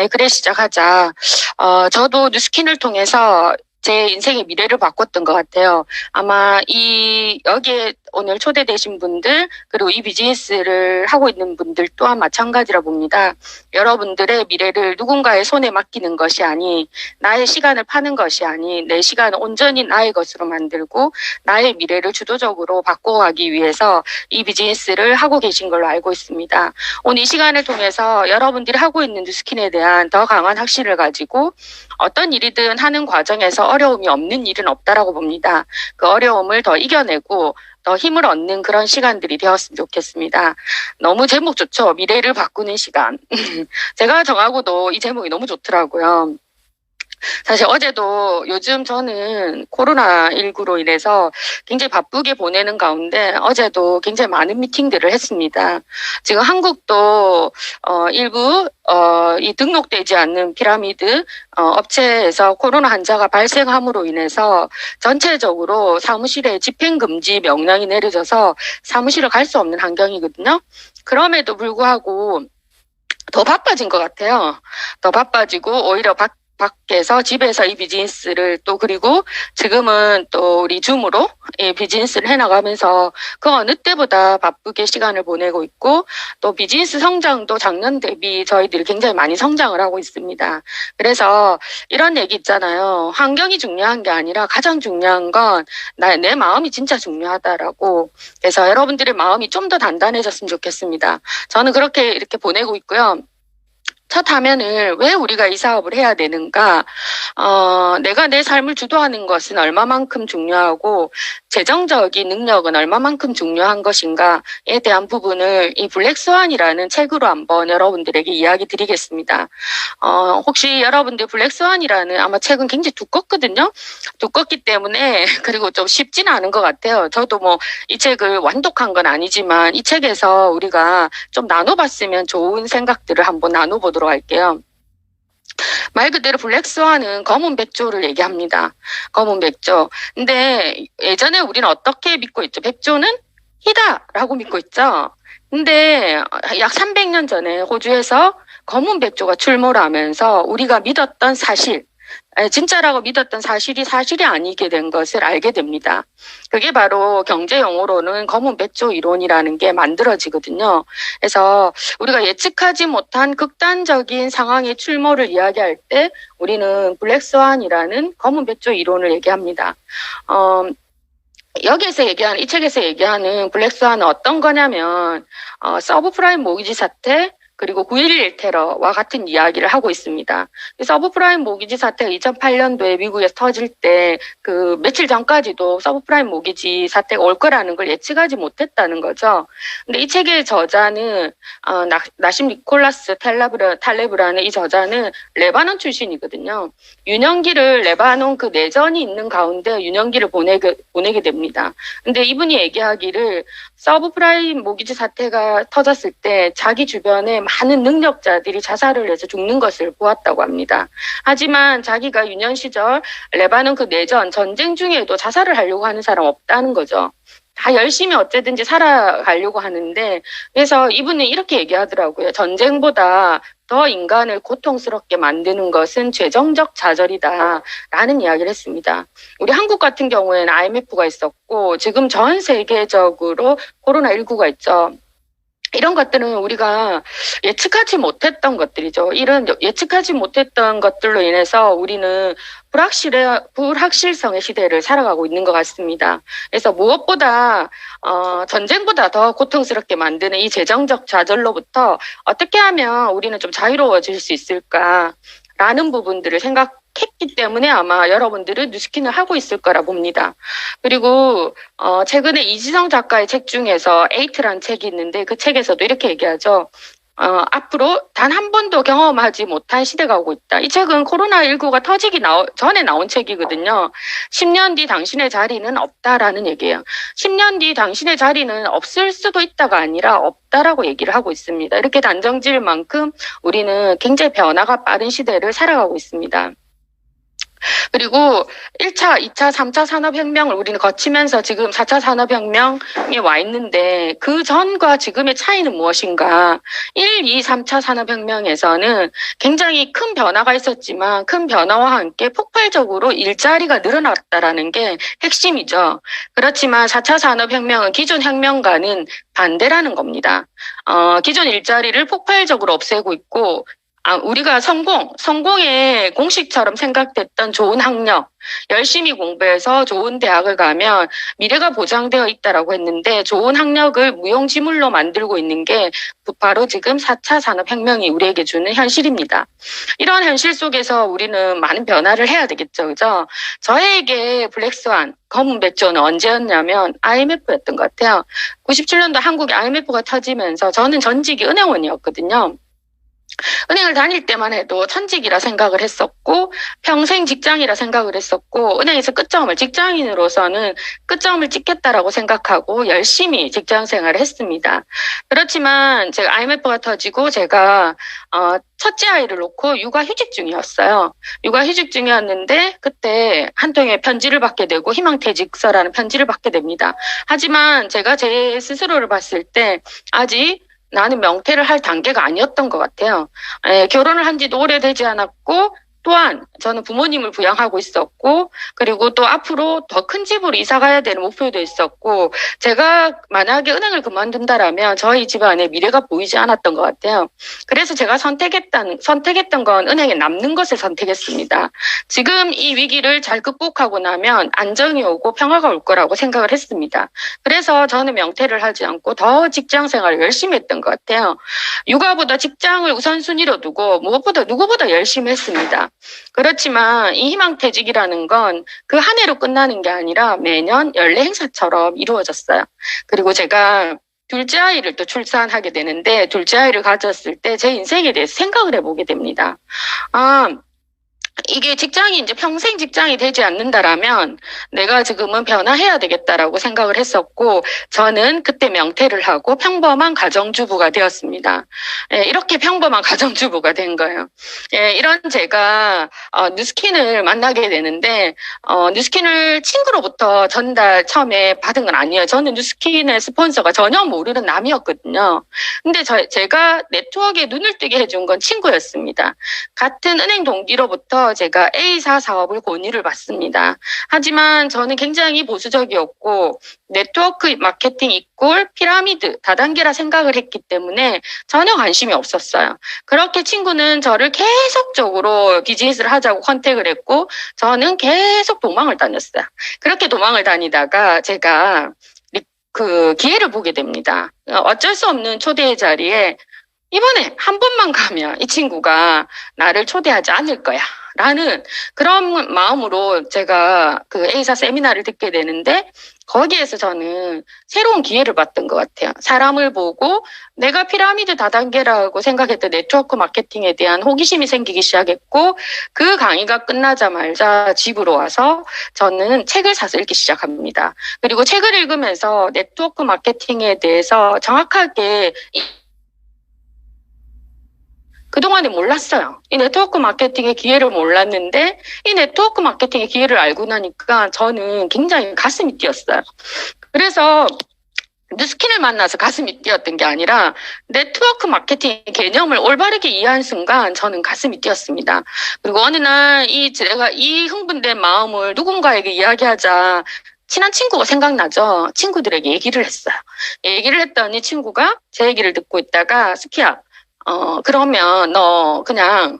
그래 시작하자. 저도 뉴스킨을 통해서 제 인생의 미래를 바꿨던 것 같아요. 아마 여기에 오늘 초대되신 분들, 그리고 이 비즈니스를 하고 있는 분들 또한 마찬가지라 봅니다. 여러분들의 미래를 누군가의 손에 맡기는 것이 아닌, 나의 시간을 파는 것이 아닌, 내 시간을 온전히 나의 것으로 만들고, 나의 미래를 주도적으로 바꿔가기 위해서 이 비즈니스를 하고 계신 걸로 알고 있습니다. 오늘 이 시간을 통해서 여러분들이 하고 있는 뉴스킨에 대한 더 강한 확신을 가지고 어떤 일이든 하는 과정에서 어려움이 없는 일은 없다라고 봅니다. 그 어려움을 더 이겨내고 더 힘을 얻는 그런 시간들이 되었으면 좋겠습니다. 너무 제목 좋죠? 미래를 바꾸는 시간. 제가 정하고도 이 제목이 너무 좋더라고요. 사실 어제도 요즘 저는 코로나19로 인해서 굉장히 바쁘게 보내는 가운데 어제도 굉장히 많은 미팅들을 했습니다. 지금 한국도 일부 이 등록되지 않는 피라미드 업체에서 코로나 환자가 발생함으로 인해서 전체적으로 사무실에 집행금지 명령이 내려져서 사무실을 갈 수 없는 환경이거든요. 그럼에도 불구하고 더 바빠진 것 같아요. 더 바빠지고 오히려 밖에서 집에서 이 비즈니스를 또 그리고 지금은 또 우리 줌으로 이 비즈니스를 해나가면서 그 어느 때보다 바쁘게 시간을 보내고 있고 또 비즈니스 성장도 작년 대비 저희들이 굉장히 많이 성장을 하고 있습니다. 그래서 이런 얘기 있잖아요. 환경이 중요한 게 아니라 가장 중요한 건 내 마음이 진짜 중요하다라고. 그래서 여러분들의 마음이 좀 더 단단해졌으면 좋겠습니다. 저는 그렇게 이렇게 보내고 있고요. 첫 화면을 왜 우리가 이 사업을 해야 되는가, 내가 내 삶을 주도하는 것은 얼마만큼 중요하고 재정적인 능력은 얼마만큼 중요한 것인가에 대한 부분을 이 블랙스완이라는 책으로 한번 여러분들에게 이야기 드리겠습니다. 혹시 여러분들 블랙스완이라는 아마 책은 굉장히 두껍거든요. 두껍기 때문에 그리고 좀 쉽지는 않은 것 같아요. 저도 뭐 이 책을 완독한 건 아니지만 이 책에서 우리가 좀 나눠봤으면 좋은 생각들을 한번 나눠보도록 할게요. 말 그대로 블랙스완은 검은 백조를 얘기합니다. 검은 백조. 근데 예전에 우리는 어떻게 믿고 있죠? 백조는 희다라고 믿고 있죠. 근데 약 300년 전에 호주에서 검은 백조가 출몰을 하면서 우리가 믿었던 사실, 진짜라고 믿었던 사실이 아니게 된 것을 알게 됩니다. 그게 바로 경제 용어로는 검은 백조 이론이라는 게 만들어지거든요. 그래서 우리가 예측하지 못한 극단적인 상황의 출몰을 이야기할 때 우리는 블랙스완이라는 검은 백조 이론을 얘기합니다. 여기에서 이 책에서 얘기하는 블랙스완은 어떤 거냐면, 서브프라임 모기지 사태, 그리고 9.11 테러와 같은 이야기를 하고 있습니다. 서브프라임 모기지 사태가 2008년도에 미국에서 터질 때 그 며칠 전까지도 서브프라임 모기지 사태가 올 거라는 걸 예측하지 못했다는 거죠. 근데 이 책의 저자는 나심 니콜라스 탈레브라는 이 저자는 레바논 출신이거든요. 유년기를 레바논 그 내전이 있는 가운데 유년기를 보내게 됩니다. 근데 이분이 얘기하기를 서브프라임 모기지 사태가 터졌을 때 자기 주변에 많은 능력자들이 자살을 해서 죽는 것을 보았다고 합니다. 하지만 자기가 유년 시절 레바논 그 내전, 전쟁 중에도 자살을 하려고 하는 사람 없다는 거죠. 다 열심히 어쨌든지 살아가려고 하는데, 그래서 이분은 이렇게 얘기하더라고요. 전쟁보다 더 인간을 고통스럽게 만드는 것은 죄정적 좌절이다 라는 이야기를 했습니다. 우리 한국 같은 경우에는 IMF가 있었고 지금 전 세계적으로 코로나19가 있죠. 이런 것들은 우리가 예측하지 못했던 것들이죠. 이런 예측하지 못했던 것들로 인해서 우리는 불확실성의 시대를 살아가고 있는 것 같습니다. 그래서 무엇보다 전쟁보다 더 고통스럽게 만드는 이 재정적 좌절로부터 어떻게 하면 우리는 좀 자유로워질 수 있을까라는 부분들을 생각했기 때문에 아마 여러분들은 뉴스킨을 하고 있을 거라 봅니다. 그리고 최근에 이지성 작가의 책 중에서 에이트라는 책이 있는데 그 책에서도 이렇게 얘기하죠. 앞으로 단 한 번도 경험하지 못한 시대가 오고 있다. 이 책은 코로나19가 터지기 전에 나온 책이거든요. 10년 뒤 당신의 자리는 없다라는 얘기예요. 10년 뒤 당신의 자리는 없을 수도 있다가 아니라 없다라고 얘기를 하고 있습니다. 이렇게 단정 지을 만큼 우리는 굉장히 변화가 빠른 시대를 살아가고 있습니다. 그리고 1차, 2차, 3차 산업혁명을 우리는 거치면서 지금 4차 산업혁명에 와 있는데 그 전과 지금의 차이는 무엇인가? 1, 2, 3차 산업혁명에서는 굉장히 큰 변화가 있었지만 큰 변화와 함께 폭발적으로 일자리가 늘어났다라는 게 핵심이죠. 그렇지만 4차 산업혁명은 기존 혁명과는 반대라는 겁니다. 기존 일자리를 폭발적으로 없애고 있고 우리가 성공의 공식처럼 생각됐던 좋은 학력, 열심히 공부해서 좋은 대학을 가면 미래가 보장되어 있다라고 했는데 좋은 학력을 무용지물로 만들고 있는 게 바로 지금 4차 산업혁명이 우리에게 주는 현실입니다. 이런 현실 속에서 우리는 많은 변화를 해야 되겠죠. 그죠? 저에게 블랙스완, 검은 백조는 언제였냐면 IMF였던 것 같아요. 97년도 한국에 IMF가 터지면서 저는 전직이 은행원이었거든요. 은행을 다닐 때만 해도 천직이라 생각을 했었고 평생 직장이라 생각을 했었고 은행에서 직장인으로서는 끝점을 찍겠다라고 생각하고 열심히 직장 생활을 했습니다. 그렇지만 제가 IMF가 터지고 제가 첫째 아이를 놓고 육아휴직 중이었어요. 육아휴직 중이었는데 그때 한 통의 편지를 받게 되고 희망퇴직서라는 편지를 받게 됩니다. 하지만 제가 제 스스로를 봤을 때 아직 나는 명퇴를 할 단계가 아니었던 것 같아요. 결혼을 한 지도 오래되지 않았고 또한 저는 부모님을 부양하고 있었고 그리고 또 앞으로 더 큰 집으로 이사 가야 되는 목표도 있었고 제가 만약에 은행을 그만둔다라면 저희 집안의 미래가 보이지 않았던 것 같아요. 그래서 제가 선택했던 건 은행에 남는 것을 선택했습니다. 지금 이 위기를 잘 극복하고 나면 안정이 오고 평화가 올 거라고 생각을 했습니다. 그래서 저는 명퇴를 하지 않고 더 직장 생활을 열심히 했던 것 같아요. 육아보다 직장을 우선순위로 두고 무엇보다 누구보다 열심히 했습니다. 그렇지만 이 희망퇴직이라는 건 그 한 해로 끝나는 게 아니라 매년 연례 행사처럼 이루어졌어요. 그리고 제가 둘째 아이를 또 출산하게 되는데 둘째 아이를 가졌을 때 제 인생에 대해서 생각을 해보게 됩니다. 이게 직장이 이제 평생 직장이 되지 않는다라면 내가 지금은 변화해야 되겠다라고 생각을 했었고 저는 그때 명퇴를 하고 평범한 가정주부가 되었습니다. 이렇게 평범한 가정주부가 된 거예요. 이런 제가 뉴스킨을 만나게 되는데 뉴스킨을 친구로부터 전달 처음에 받은 건 아니에요. 저는 뉴스킨의 스폰서가 전혀 모르는 남이었거든요. 근데 제가 네트워크에 눈을 뜨게 해준 건 친구였습니다. 같은 은행 동기로부터 제가 A사 사업을 권유를 받습니다. 하지만 저는 굉장히 보수적이었고 네트워크 마케팅 이꼴 피라미드 다단계라 생각을 했기 때문에 전혀 관심이 없었어요. 그렇게 친구는 저를 계속적으로 비즈니스를 하자고 컨택을 했고 저는 계속 도망을 다녔어요. 그렇게 도망을 다니다가 제가 그 기회를 보게 됩니다. 어쩔 수 없는 초대의 자리에 이번에 한 번만 가면 이 친구가 나를 초대하지 않을 거야. 라는 그런 마음으로 제가 그 A사 세미나를 듣게 되는데 거기에서 저는 새로운 기회를 봤던 것 같아요. 사람을 보고 내가 피라미드 다단계라고 생각했던 네트워크 마케팅에 대한 호기심이 생기기 시작했고 그 강의가 끝나자마자 집으로 와서 저는 책을 사서 읽기 시작합니다. 그리고 책을 읽으면서 네트워크 마케팅에 대해서 정확하게 그동안에 몰랐어요. 이 네트워크 마케팅의 기회를 몰랐는데 이 네트워크 마케팅의 기회를 알고 나니까 저는 굉장히 가슴이 뛰었어요. 그래서 뉴스킨을 만나서 가슴이 뛰었던 게 아니라 네트워크 마케팅 개념을 올바르게 이해한 순간 저는 가슴이 뛰었습니다. 그리고 어느 날 제가 이 흥분된 마음을 누군가에게 이야기하자 친한 친구가 생각나죠. 친구들에게 얘기를 했어요. 얘기를 했더니 친구가 제 얘기를 듣고 있다가 스키야 그러면 너 그냥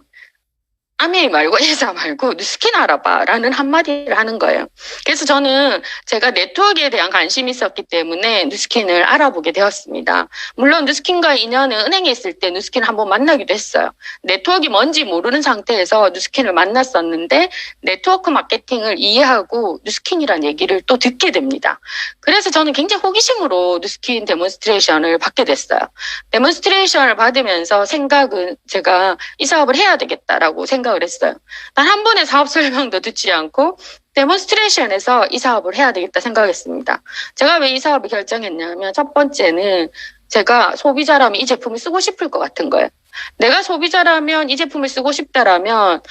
아메이 말고 A사 말고 뉴스킨 알아봐 라는 한마디를 하는 거예요. 그래서 저는 제가 네트워크에 대한 관심이 있었기 때문에 뉴스킨을 알아보게 되었습니다. 물론 뉴스킨과 인연은 은행에 있을 때 뉴스킨을 한번 만나기도 했어요. 네트워크가 뭔지 모르는 상태에서 뉴스킨을 만났었는데 네트워크 마케팅을 이해하고 뉴스킨이라는 얘기를 또 듣게 됩니다. 그래서 저는 굉장히 호기심으로 뉴스킨 데몬스트레이션을 받게 됐어요. 데몬스트레이션을 받으면서 생각은 제가 이 사업을 해야 되겠다라고 생각을 했어요. 단 한 번의 사업 설명도 듣지 않고 데몬스트레이션에서 이 사업을 해야 되겠다 생각했습니다. 제가 왜 이 사업을 결정했냐면 첫 번째는 제가 소비자라면 이 제품을 쓰고 싶을 것 같은 거예요. 내가 소비자라면 이 제품을 쓰고 싶다라면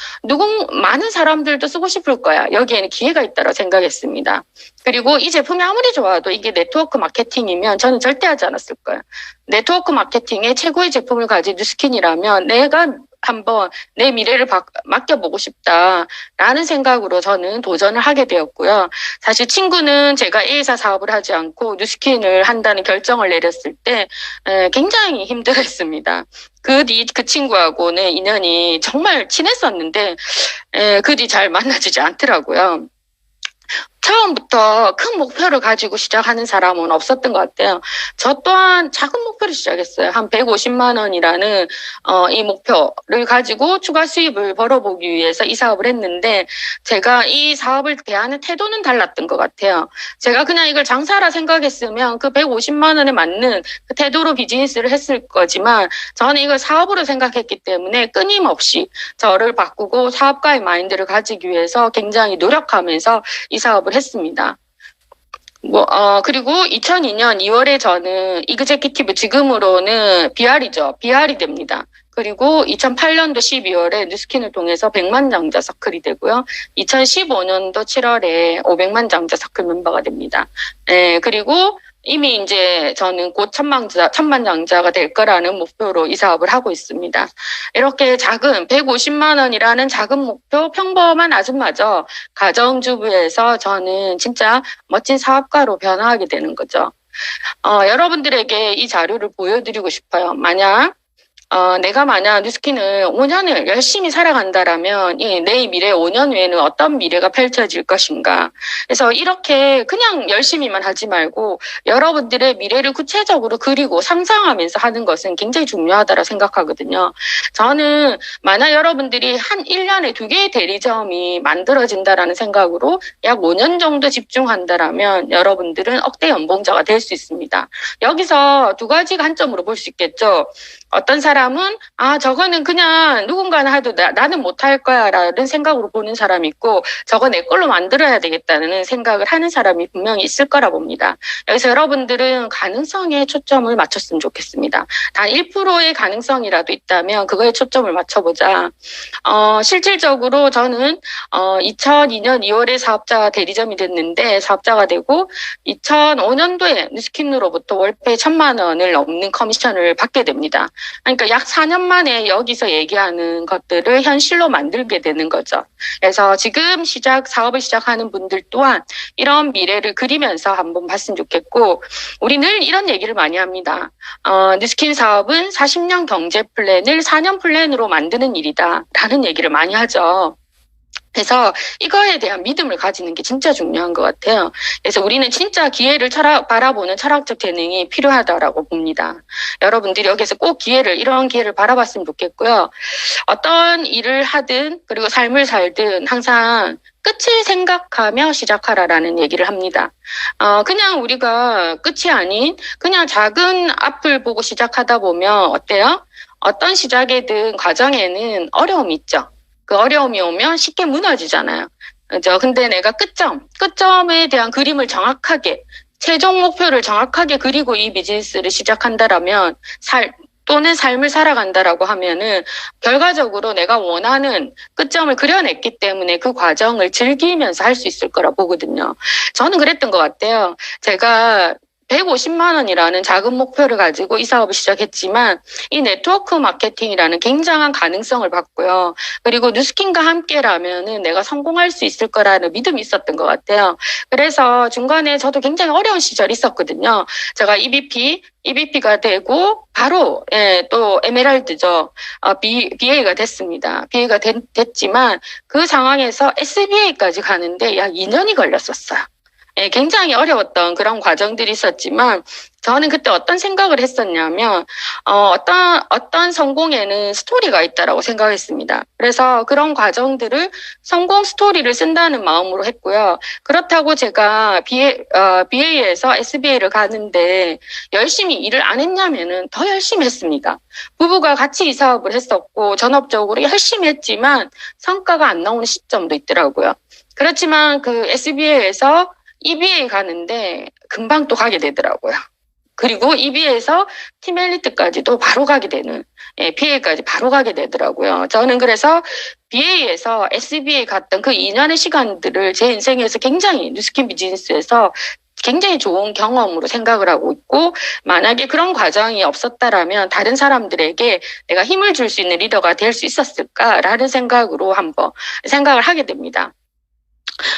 많은 사람들도 쓰고 싶을 거야. 여기에는 기회가 있다고 생각했습니다. 그리고 이 제품이 아무리 좋아도 이게 네트워크 마케팅이면 저는 절대 하지 않았을 거예요. 네트워크 마케팅의 최고의 제품을 가진 뉴스킨이라면 내가 한번 내 미래를 맡겨보고 싶다라는 생각으로 저는 도전을 하게 되었고요. 사실 친구는 제가 A사 사업을 하지 않고 뉴스킨을 한다는 결정을 내렸을 때 굉장히 힘들었습니다. 그 친구하고는 인연이 정말 친했었는데 그 뒤 잘 만나지지 않더라고요. 처음부터 큰 목표를 가지고 시작하는 사람은 없었던 것 같아요. 저 또한 작은 목표를 시작했어요. 한 150만 원이라는 이 목표를 가지고 추가 수입을 벌어보기 위해서 이 사업을 했는데 제가 이 사업을 대하는 태도는 달랐던 것 같아요. 제가 그냥 이걸 장사라 생각했으면 그 150만 원에 맞는 그 태도로 비즈니스를 했을 거지만 저는 이걸 사업으로 생각했기 때문에 끊임없이 저를 바꾸고 사업가의 마인드를 가지기 위해서 굉장히 노력하면서 이 사업을 했습니다. 그리고 2002년 2월에 저는 이그제큐티브 지금으로는 BR이죠. BR이 됩니다. 그리고 2008년도 12월에 뉴스킨을 통해서 100만 장자 서클이 되고요. 2015년도 7월에 500만 장자 서클 멤버가 됩니다. 그리고 이미 이제 저는 곧 천만 장자가 될 거라는 목표로 이 사업을 하고 있습니다. 이렇게 작은 150만 원이라는 작은 목표, 평범한 아줌마죠. 가정주부에서 저는 진짜 멋진 사업가로 변화하게 되는 거죠. 여러분들에게 이 자료를 보여드리고 싶어요. 내가 만약 뉴스킨을 5년을 열심히 살아간다라면 내 미래 5년 후에는 어떤 미래가 펼쳐질 것인가. 그래서 이렇게 그냥 열심히만 하지 말고 여러분들의 미래를 구체적으로 그리고 상상하면서 하는 것은 굉장히 중요하다고 생각하거든요. 저는 만약 여러분들이 한 1년에 2개의 대리점이 만들어진다라는 생각으로 약 5년 정도 집중한다라면 여러분들은 억대 연봉자가 될 수 있습니다. 여기서 두 가지 관점으로 볼 수 있겠죠. 어떤 사람은 저거는 그냥 누군가는 해도 나는 못할 거야 라는 생각으로 보는 사람이 있고 저거 내 걸로 만들어야 되겠다는 생각을 하는 사람이 분명히 있을 거라 봅니다. 여기서 여러분들은 가능성에 초점을 맞췄으면 좋겠습니다. 단 1%의 가능성이라도 있다면 그거에 초점을 맞춰보자. 실질적으로 저는 2002년 2월에 사업자 대리점이 됐는데 사업자가 되고 2005년도에 뉴스킨으로부터 월pe 1,000만 원을 넘는 커미션을 받게 됩니다. 그러니까 약 4년 만에 여기서 얘기하는 것들을 현실로 만들게 되는 거죠. 그래서 지금 사업을 시작하는 분들 또한 이런 미래를 그리면서 한번 봤으면 좋겠고, 우리 늘 이런 얘기를 많이 합니다. 뉴스킨 사업은 40년 경제 플랜을 4년 플랜으로 만드는 일이다 라는 얘기를 많이 하죠. 그래서 이거에 대한 믿음을 가지는 게 진짜 중요한 것 같아요. 그래서 우리는 진짜 기회를 바라보는 철학적 재능이 필요하다라고 봅니다. 여러분들이 여기서 꼭 이런 기회를 바라봤으면 좋겠고요. 어떤 일을 하든 그리고 삶을 살든 항상 끝을 생각하며 시작하라라는 얘기를 합니다. 그냥 우리가 끝이 아닌 그냥 작은 앞을 보고 시작하다 보면 어때요? 어떤 시작이든 과정에는 어려움이 있죠. 그 어려움이 오면 쉽게 무너지잖아요. 그죠? 근데 내가 끝점에 대한 그림을 정확하게, 최종 목표를 정확하게 그리고 이 비즈니스를 시작한다라면, 또는 삶을 살아간다라고 하면은, 결과적으로 내가 원하는 끝점을 그려냈기 때문에 그 과정을 즐기면서 할 수 있을 거라 보거든요. 저는 그랬던 것 같아요. 제가 150만 원이라는 작은 목표를 가지고 이 사업을 시작했지만 이 네트워크 마케팅이라는 굉장한 가능성을 봤고요. 그리고 뉴스킨과 함께라면은 내가 성공할 수 있을 거라는 믿음이 있었던 것 같아요. 그래서 중간에 저도 굉장히 어려운 시절이 있었거든요. 제가 EVP가 되고 바로 또 에메랄드죠. BA가 됐습니다. BA가 됐지만 그 상황에서 SBA까지 가는데 약 2년이 걸렸었어요. 굉장히 어려웠던 그런 과정들이 있었지만 저는 그때 어떤 생각을 했었냐면 어떤 성공에는 스토리가 있다라고 생각했습니다. 그래서 그런 과정들을 성공 스토리를 쓴다는 마음으로 했고요. 그렇다고 제가 BA에서 SBA를 가는데 열심히 일을 안 했냐면은 더 열심히 했습니다. 부부가 같이 이 사업을 했었고 전업적으로 열심히 했지만 성과가 안 나오는 시점도 있더라고요. 그렇지만 그 SBA에서 EBA 가는데 금방 또 가게 되더라고요. 그리고 EB에서 팀 엘리트까지도 바로 가게 되는, BA까지 바로 가게 되더라고요. 저는 그래서 BA에서 SBA 갔던 그 2년의 시간들을 제 인생에서 굉장히 뉴스킨 비즈니스에서 굉장히 좋은 경험으로 생각을 하고 있고, 만약에 그런 과정이 없었다라면 다른 사람들에게 내가 힘을 줄 수 있는 리더가 될 수 있었을까라는 생각으로 한번 생각을 하게 됩니다.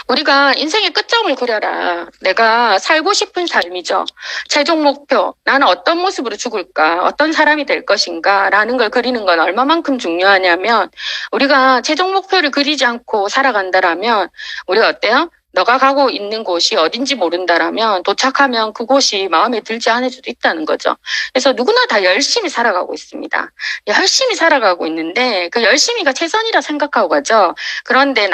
우리가 인생의 끝점을 그려라. 내가 살고 싶은 삶이죠. 최종 목표. 나는 어떤 모습으로 죽을까? 어떤 사람이 될 것인가? 라는 걸 그리는 건 얼마만큼 중요하냐면, 우리가 최종 목표를 그리지 않고 살아간다라면, 우리가 어때요? 너가 가고 있는 곳이 어딘지 모른다라면 도착하면 그곳이 마음에 들지 않을 수도 있다는 거죠. 그래서 누구나 다 열심히 살아가고 있습니다. 열심히 살아가고 있는데 그 열심히가 최선이라 생각하고 가죠. 그런데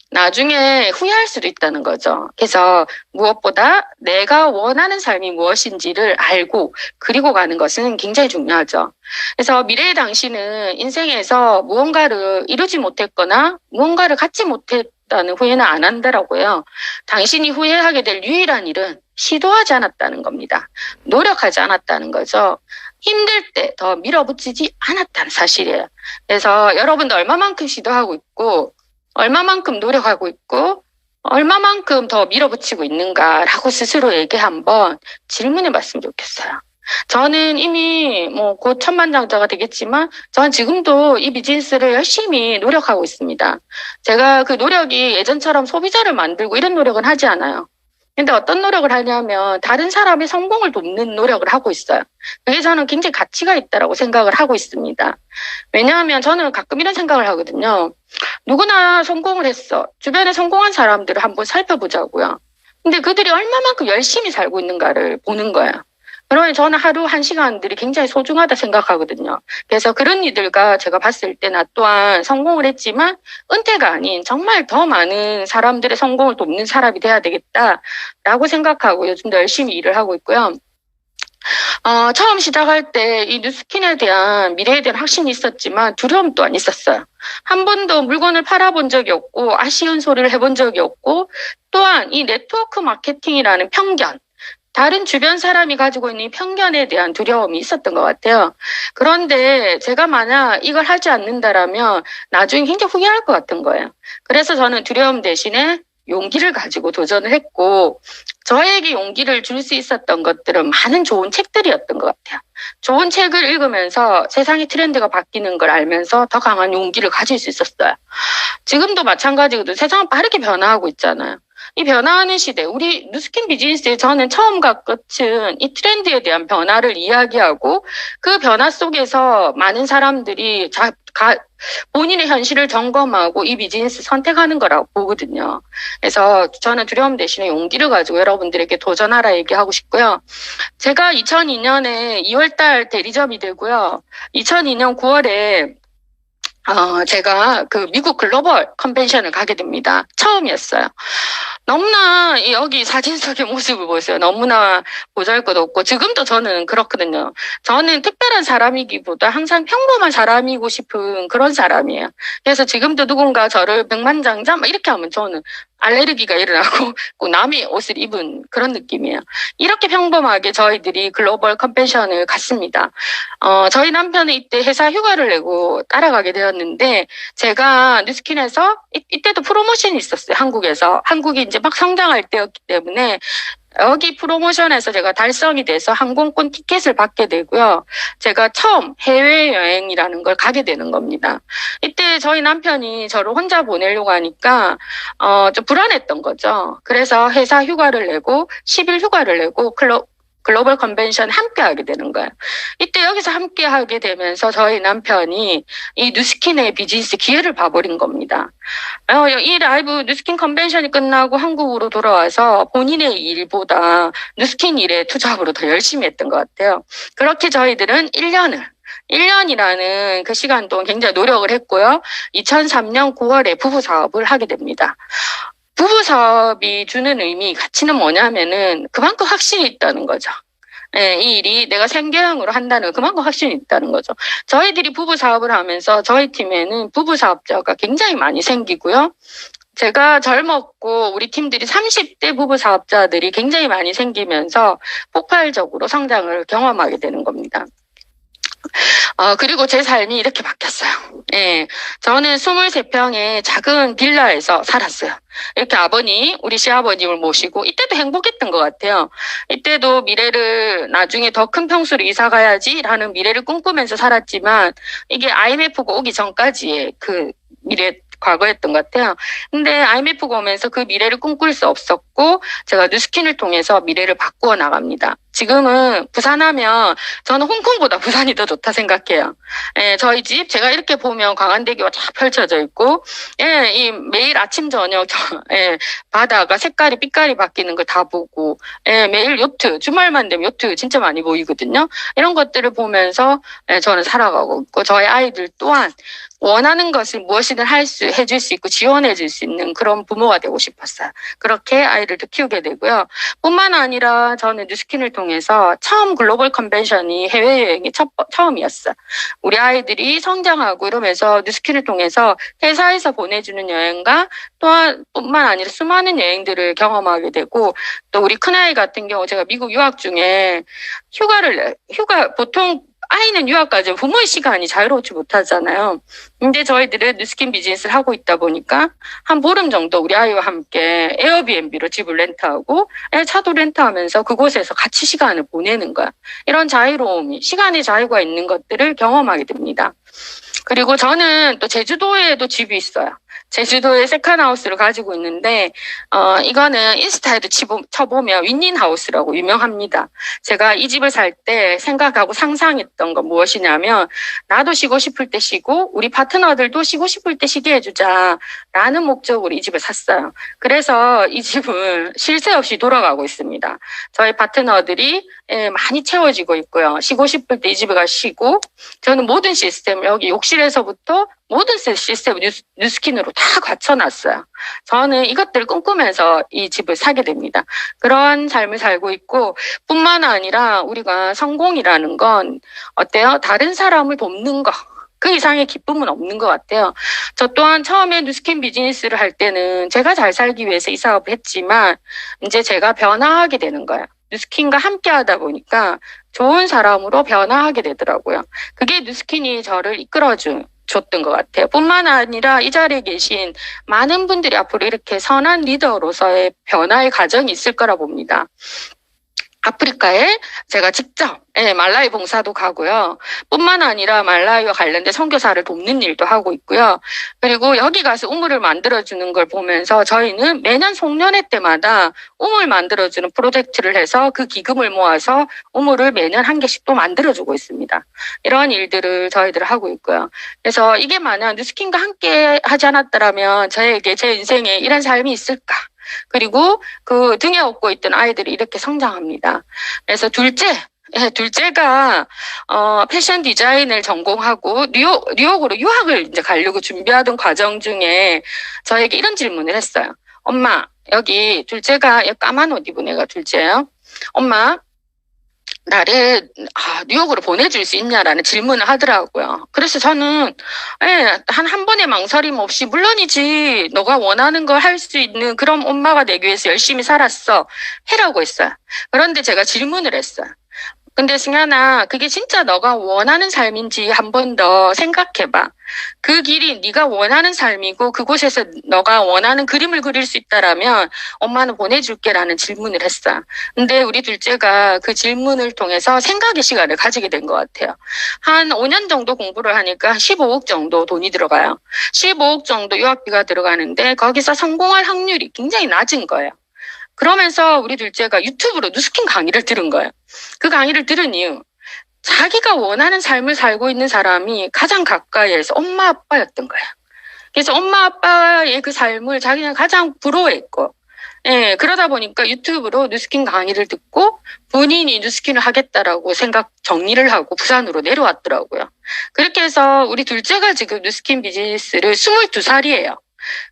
나중에 후회할 수도 있다는 거죠. 그래서 무엇보다 내가 원하는 삶이 무엇인지를 알고 그리고 가는 것은 굉장히 중요하죠. 그래서 미래의 당신은 인생에서 무언가를 이루지 못했거나 무언가를 갖지 못했다는 후회는 안 한다라고요. 당신이 후회하게 될 유일한 일은 시도하지 않았다는 겁니다. 노력하지 않았다는 거죠. 힘들 때 더 밀어붙이지 않았다는 사실이에요. 그래서 여러분도 얼마만큼 시도하고 있고 얼마만큼 노력하고 있고 얼마만큼 더 밀어붙이고 있는가라고 스스로에게 한번 질문해 봤으면 좋겠어요. 저는 이미 곧 천만장자가 되겠지만 저는 지금도 이 비즈니스를 열심히 노력하고 있습니다. 제가 그 노력이 예전처럼 소비자를 만들고 이런 노력은 하지 않아요. 근데 어떤 노력을 하냐면 다른 사람의 성공을 돕는 노력을 하고 있어요. 그게 저는 굉장히 가치가 있다고 생각을 하고 있습니다. 왜냐하면 저는 가끔 이런 생각을 하거든요. 누구나 성공을 했어. 주변에 성공한 사람들을 한번 살펴보자고요. 근데 그들이 얼마만큼 열심히 살고 있는가를 보는 거예요. 그러면 저는 하루 1시간들이 굉장히 소중하다 생각하거든요. 그래서 그런 이들과 제가 봤을 때 나 또한 성공을 했지만 은퇴가 아닌 정말 더 많은 사람들의 성공을 돕는 사람이 돼야 되겠다라고 생각하고 요즘도 열심히 일을 하고 있고요. 처음 시작할 때 이 뉴스킨에 대한 미래에 대한 확신이 있었지만 두려움 또한 있었어요. 한 번도 물건을 팔아본 적이 없고 아쉬운 소리를 해본 적이 없고 또한 이 네트워크 마케팅이라는 편견, 다른 주변 사람이 가지고 있는 편견에 대한 두려움이 있었던 것 같아요. 그런데 제가 만약 이걸 하지 않는다라면 나중에 굉장히 후회할 것 같은 거예요. 그래서 저는 두려움 대신에 용기를 가지고 도전을 했고 저에게 용기를 줄 수 있었던 것들은 많은 좋은 책들이었던 것 같아요. 좋은 책을 읽으면서 세상의 트렌드가 바뀌는 걸 알면서 더 강한 용기를 가질 수 있었어요. 지금도 마찬가지거든요. 세상은 빠르게 변화하고 있잖아요. 이 변화하는 시대, 우리 뉴스킨 비즈니스에 저는 처음과 끝은 이 트렌드에 대한 변화를 이야기하고 그 변화 속에서 많은 사람들이 본인의 현실을 점검하고 이 비즈니스 선택하는 거라고 보거든요. 그래서 저는 두려움 대신에 용기를 가지고 여러분들에게 도전하라 얘기하고 싶고요. 제가 2002년에 2월달 대리점이 되고요. 2002년 9월에 제가 그 미국 글로벌 컨벤션을 가게 됩니다. 처음이었어요. 너무나 여기 사진 속의 모습을 보세요. 너무나 보잘것없고 지금도 저는 그렇거든요. 저는 특별한 사람이기보다 항상 평범한 사람이고 싶은 그런 사람이에요. 그래서 지금도 누군가 저를 백만장자 막 이렇게 하면 저는 알레르기가 일어나고 꼭 남의 옷을 입은 그런 느낌이에요. 이렇게 평범하게 저희들이 글로벌 컨벤션을 갔습니다. 저희 남편은 이때 회사 휴가를 내고 따라가게 되었는데 제가 뉴스킨에서 이때도 프로모션이 있었어요. 한국에서. 한국이 이제 막 성장할 때였기 때문에 여기 프로모션에서 제가 달성이 돼서 항공권 티켓을 받게 되고요. 제가 처음 해외여행이라는 걸 가게 되는 겁니다. 이때 저희 남편이 저를 혼자 보내려고 하니까 좀 불안했던 거죠. 그래서 회사 휴가를 내고 10일 휴가를 내고 글로벌 컨벤션 함께 하게 되는 거예요. 이때 여기서 함께 하게 되면서 저희 남편이 이 뉴스킨의 비즈니스 기회를 봐버린 겁니다. 이 라이브 뉴스킨 컨벤션이 끝나고 한국으로 돌아와서 본인의 일보다 뉴스킨 일에 투잡으로 더 열심히 했던 것 같아요. 그렇게 저희들은 1년이라는 그 시간 동안 굉장히 노력을 했고요. 2003년 9월에 부부 사업을 하게 됩니다. 부부 사업이 주는 의미, 가치는 뭐냐면은 그만큼 확신이 있다는 거죠. 이 일이 내가 생계형으로 한다는 그만큼 확신이 있다는 거죠. 저희들이 부부 사업을 하면서 저희 팀에는 부부 사업자가 굉장히 많이 생기고요. 제가 젊었고 우리 팀들이 30대 부부 사업자들이 굉장히 많이 생기면서 폭발적으로 성장을 경험하게 되는 겁니다. 그리고 제 삶이 이렇게 바뀌었어요. 예. 저는 23평의 작은 빌라에서 살았어요. 이렇게 우리 시아버님을 모시고, 이때도 행복했던 것 같아요. 이때도 미래를 나중에 더 큰 평수로 이사 가야지라는 미래를 꿈꾸면서 살았지만, 이게 IMF가 오기 전까지의 그 과거였던 것 같아요. 근데 IMF가 오면서 그 미래를 꿈꿀 수 없었고, 제가 뉴스킨을 통해서 미래를 바꾸어 나갑니다. 지금은 부산하면 저는 홍콩보다 부산이 더 좋다 생각해요. 예, 저희 집 제가 이렇게 보면 광안대교가 쫙 펼쳐져 있고, 예, 이 매일 아침 저녁 예, 바다가 빛깔이 바뀌는 걸 다 보고, 예, 매일 주말만 되면 요트 진짜 많이 보이거든요. 이런 것들을 보면서 예, 저는 살아가고 있고, 저희 아이들 또한 원하는 것을 무엇이든 해줄 수 있고 지원해줄 수 있는 그런 부모가 되고 싶었어요. 그렇게 아이들도 키우게 되고요. 뿐만 아니라 저는 뉴스킨을 통해서 처음 글로벌 컨벤션이 해외여행이 처음이었어요. 우리 아이들이 성장하고 이러면서 뉴스킨을 통해서 회사에서 보내주는 여행과 또한 뿐만 아니라 수많은 여행들을 경험하게 되고, 또 우리 큰아이 같은 경우 제가 미국 유학 중에 보통 아이는 유학 가죠. 부모의 시간이 자유롭지 못하잖아요. 근데 저희들은 뉴스킨 비즈니스를 하고 있다 보니까 한 보름 정도 우리 아이와 함께 에어비앤비로 집을 렌트하고 차도 렌트하면서 그곳에서 같이 시간을 보내는 거야. 이런 자유로움이, 시간의 자유가 있는 것들을 경험하게 됩니다. 그리고 저는 또 제주도에도 집이 있어요. 제주도에 세컨하우스를 가지고 있는데 이거는 인스타에도 쳐보면 윈윈하우스라고 유명합니다. 제가 이 집을 살 때 생각하고 상상했던 건 무엇이냐면, 나도 쉬고 싶을 때 쉬고 우리 파트너들도 쉬고 싶을 때 쉬게 해주자라는 목적으로 이 집을 샀어요. 그래서 이 집은 쉴 새 없이 돌아가고 있습니다. 저희 파트너들이 많이 채워지고 있고요. 쉬고 싶을 때 이 집에 가 쉬고, 저는 모든 시스템을 여기 욕실에서부터 모든 시스템을 뉴스킨으로 다 갖춰놨어요. 저는 이것들을 꿈꾸면서 이 집을 사게 됩니다. 그런 삶을 살고 있고, 뿐만 아니라 우리가 성공이라는 건 어때요? 다른 사람을 돕는 거. 그 이상의 기쁨은 없는 것 같아요. 저 또한 처음에 뉴스킨 비즈니스를 할 때는 제가 잘 살기 위해서 이 사업을 했지만, 이제 제가 변화하게 되는 거예요. 뉴스킨과 함께 하다 보니까 좋은 사람으로 변화하게 되더라고요. 그게 뉴스킨이 저를 줬던 것 같아요. 뿐만 아니라 이 자리에 계신 많은 분들이 앞으로 이렇게 선한 리더로서의 변화의 과정이 있을 거라 봅니다. 아프리카에 제가 직접 말라위 봉사도 가고요. 뿐만 아니라 말라위와 관련된 선교사를 돕는 일도 하고 있고요. 그리고 여기 가서 우물을 만들어주는 걸 보면서 저희는 매년 송년회 때마다 우물 만들어주는 프로젝트를 해서 그 기금을 모아서 우물을 매년 한 개씩 또 만들어주고 있습니다. 이런 일들을 저희들 하고 있고요. 그래서 이게 만약 뉴스킨과 함께 하지 않았더라면 저에게 제 인생에 이런 삶이 있을까? 그리고 그 등에 업고 있던 아이들이 이렇게 성장합니다. 그래서 둘째가 패션 디자인을 전공하고 뉴욕으로 유학을 이제 가려고 준비하던 과정 중에 저에게 이런 질문을 했어요. 엄마, 여기 둘째가 까만 옷 입은 애가 둘째예요. 엄마, 나를 뉴욕으로 보내줄 수 있냐라는 질문을 하더라고요. 그래서 저는 한 번의 망설임 없이 물론이지, 너가 원하는 걸 할 수 있는 그런 엄마가 되기 위해서 열심히 살았어, 해라고 했어요. 그런데 제가 질문을 했어요. 근데 승현아, 그게 진짜 너가 원하는 삶인지 한 번 더 생각해봐. 그 길이 네가 원하는 삶이고 그곳에서 너가 원하는 그림을 그릴 수 있다라면 엄마는 보내줄게라는 질문을 했어요. 근데 우리 둘째가 그 질문을 통해서 생각의 시간을 가지게 된 것 같아요. 한 5년 정도 공부를 하니까 15억 정도 돈이 들어가요. 15억 정도 유학비가 들어가는데 거기서 성공할 확률이 굉장히 낮은 거예요. 그러면서 우리 둘째가 유튜브로 뉴스킨 강의를 들은 거예요. 그 강의를 들은 이유, 자기가 원하는 삶을 살고 있는 사람이 가장 가까이에서 엄마 아빠였던 거예요. 그래서 엄마 아빠의 그 삶을 자기는 가장 부러워했고, 그러다 보니까 유튜브로 뉴스킨 강의를 듣고 본인이 뉴스킨을 하겠다라고 정리를 하고 부산으로 내려왔더라고요. 그렇게 해서 우리 둘째가 지금 뉴스킨 비즈니스를 22살이에요.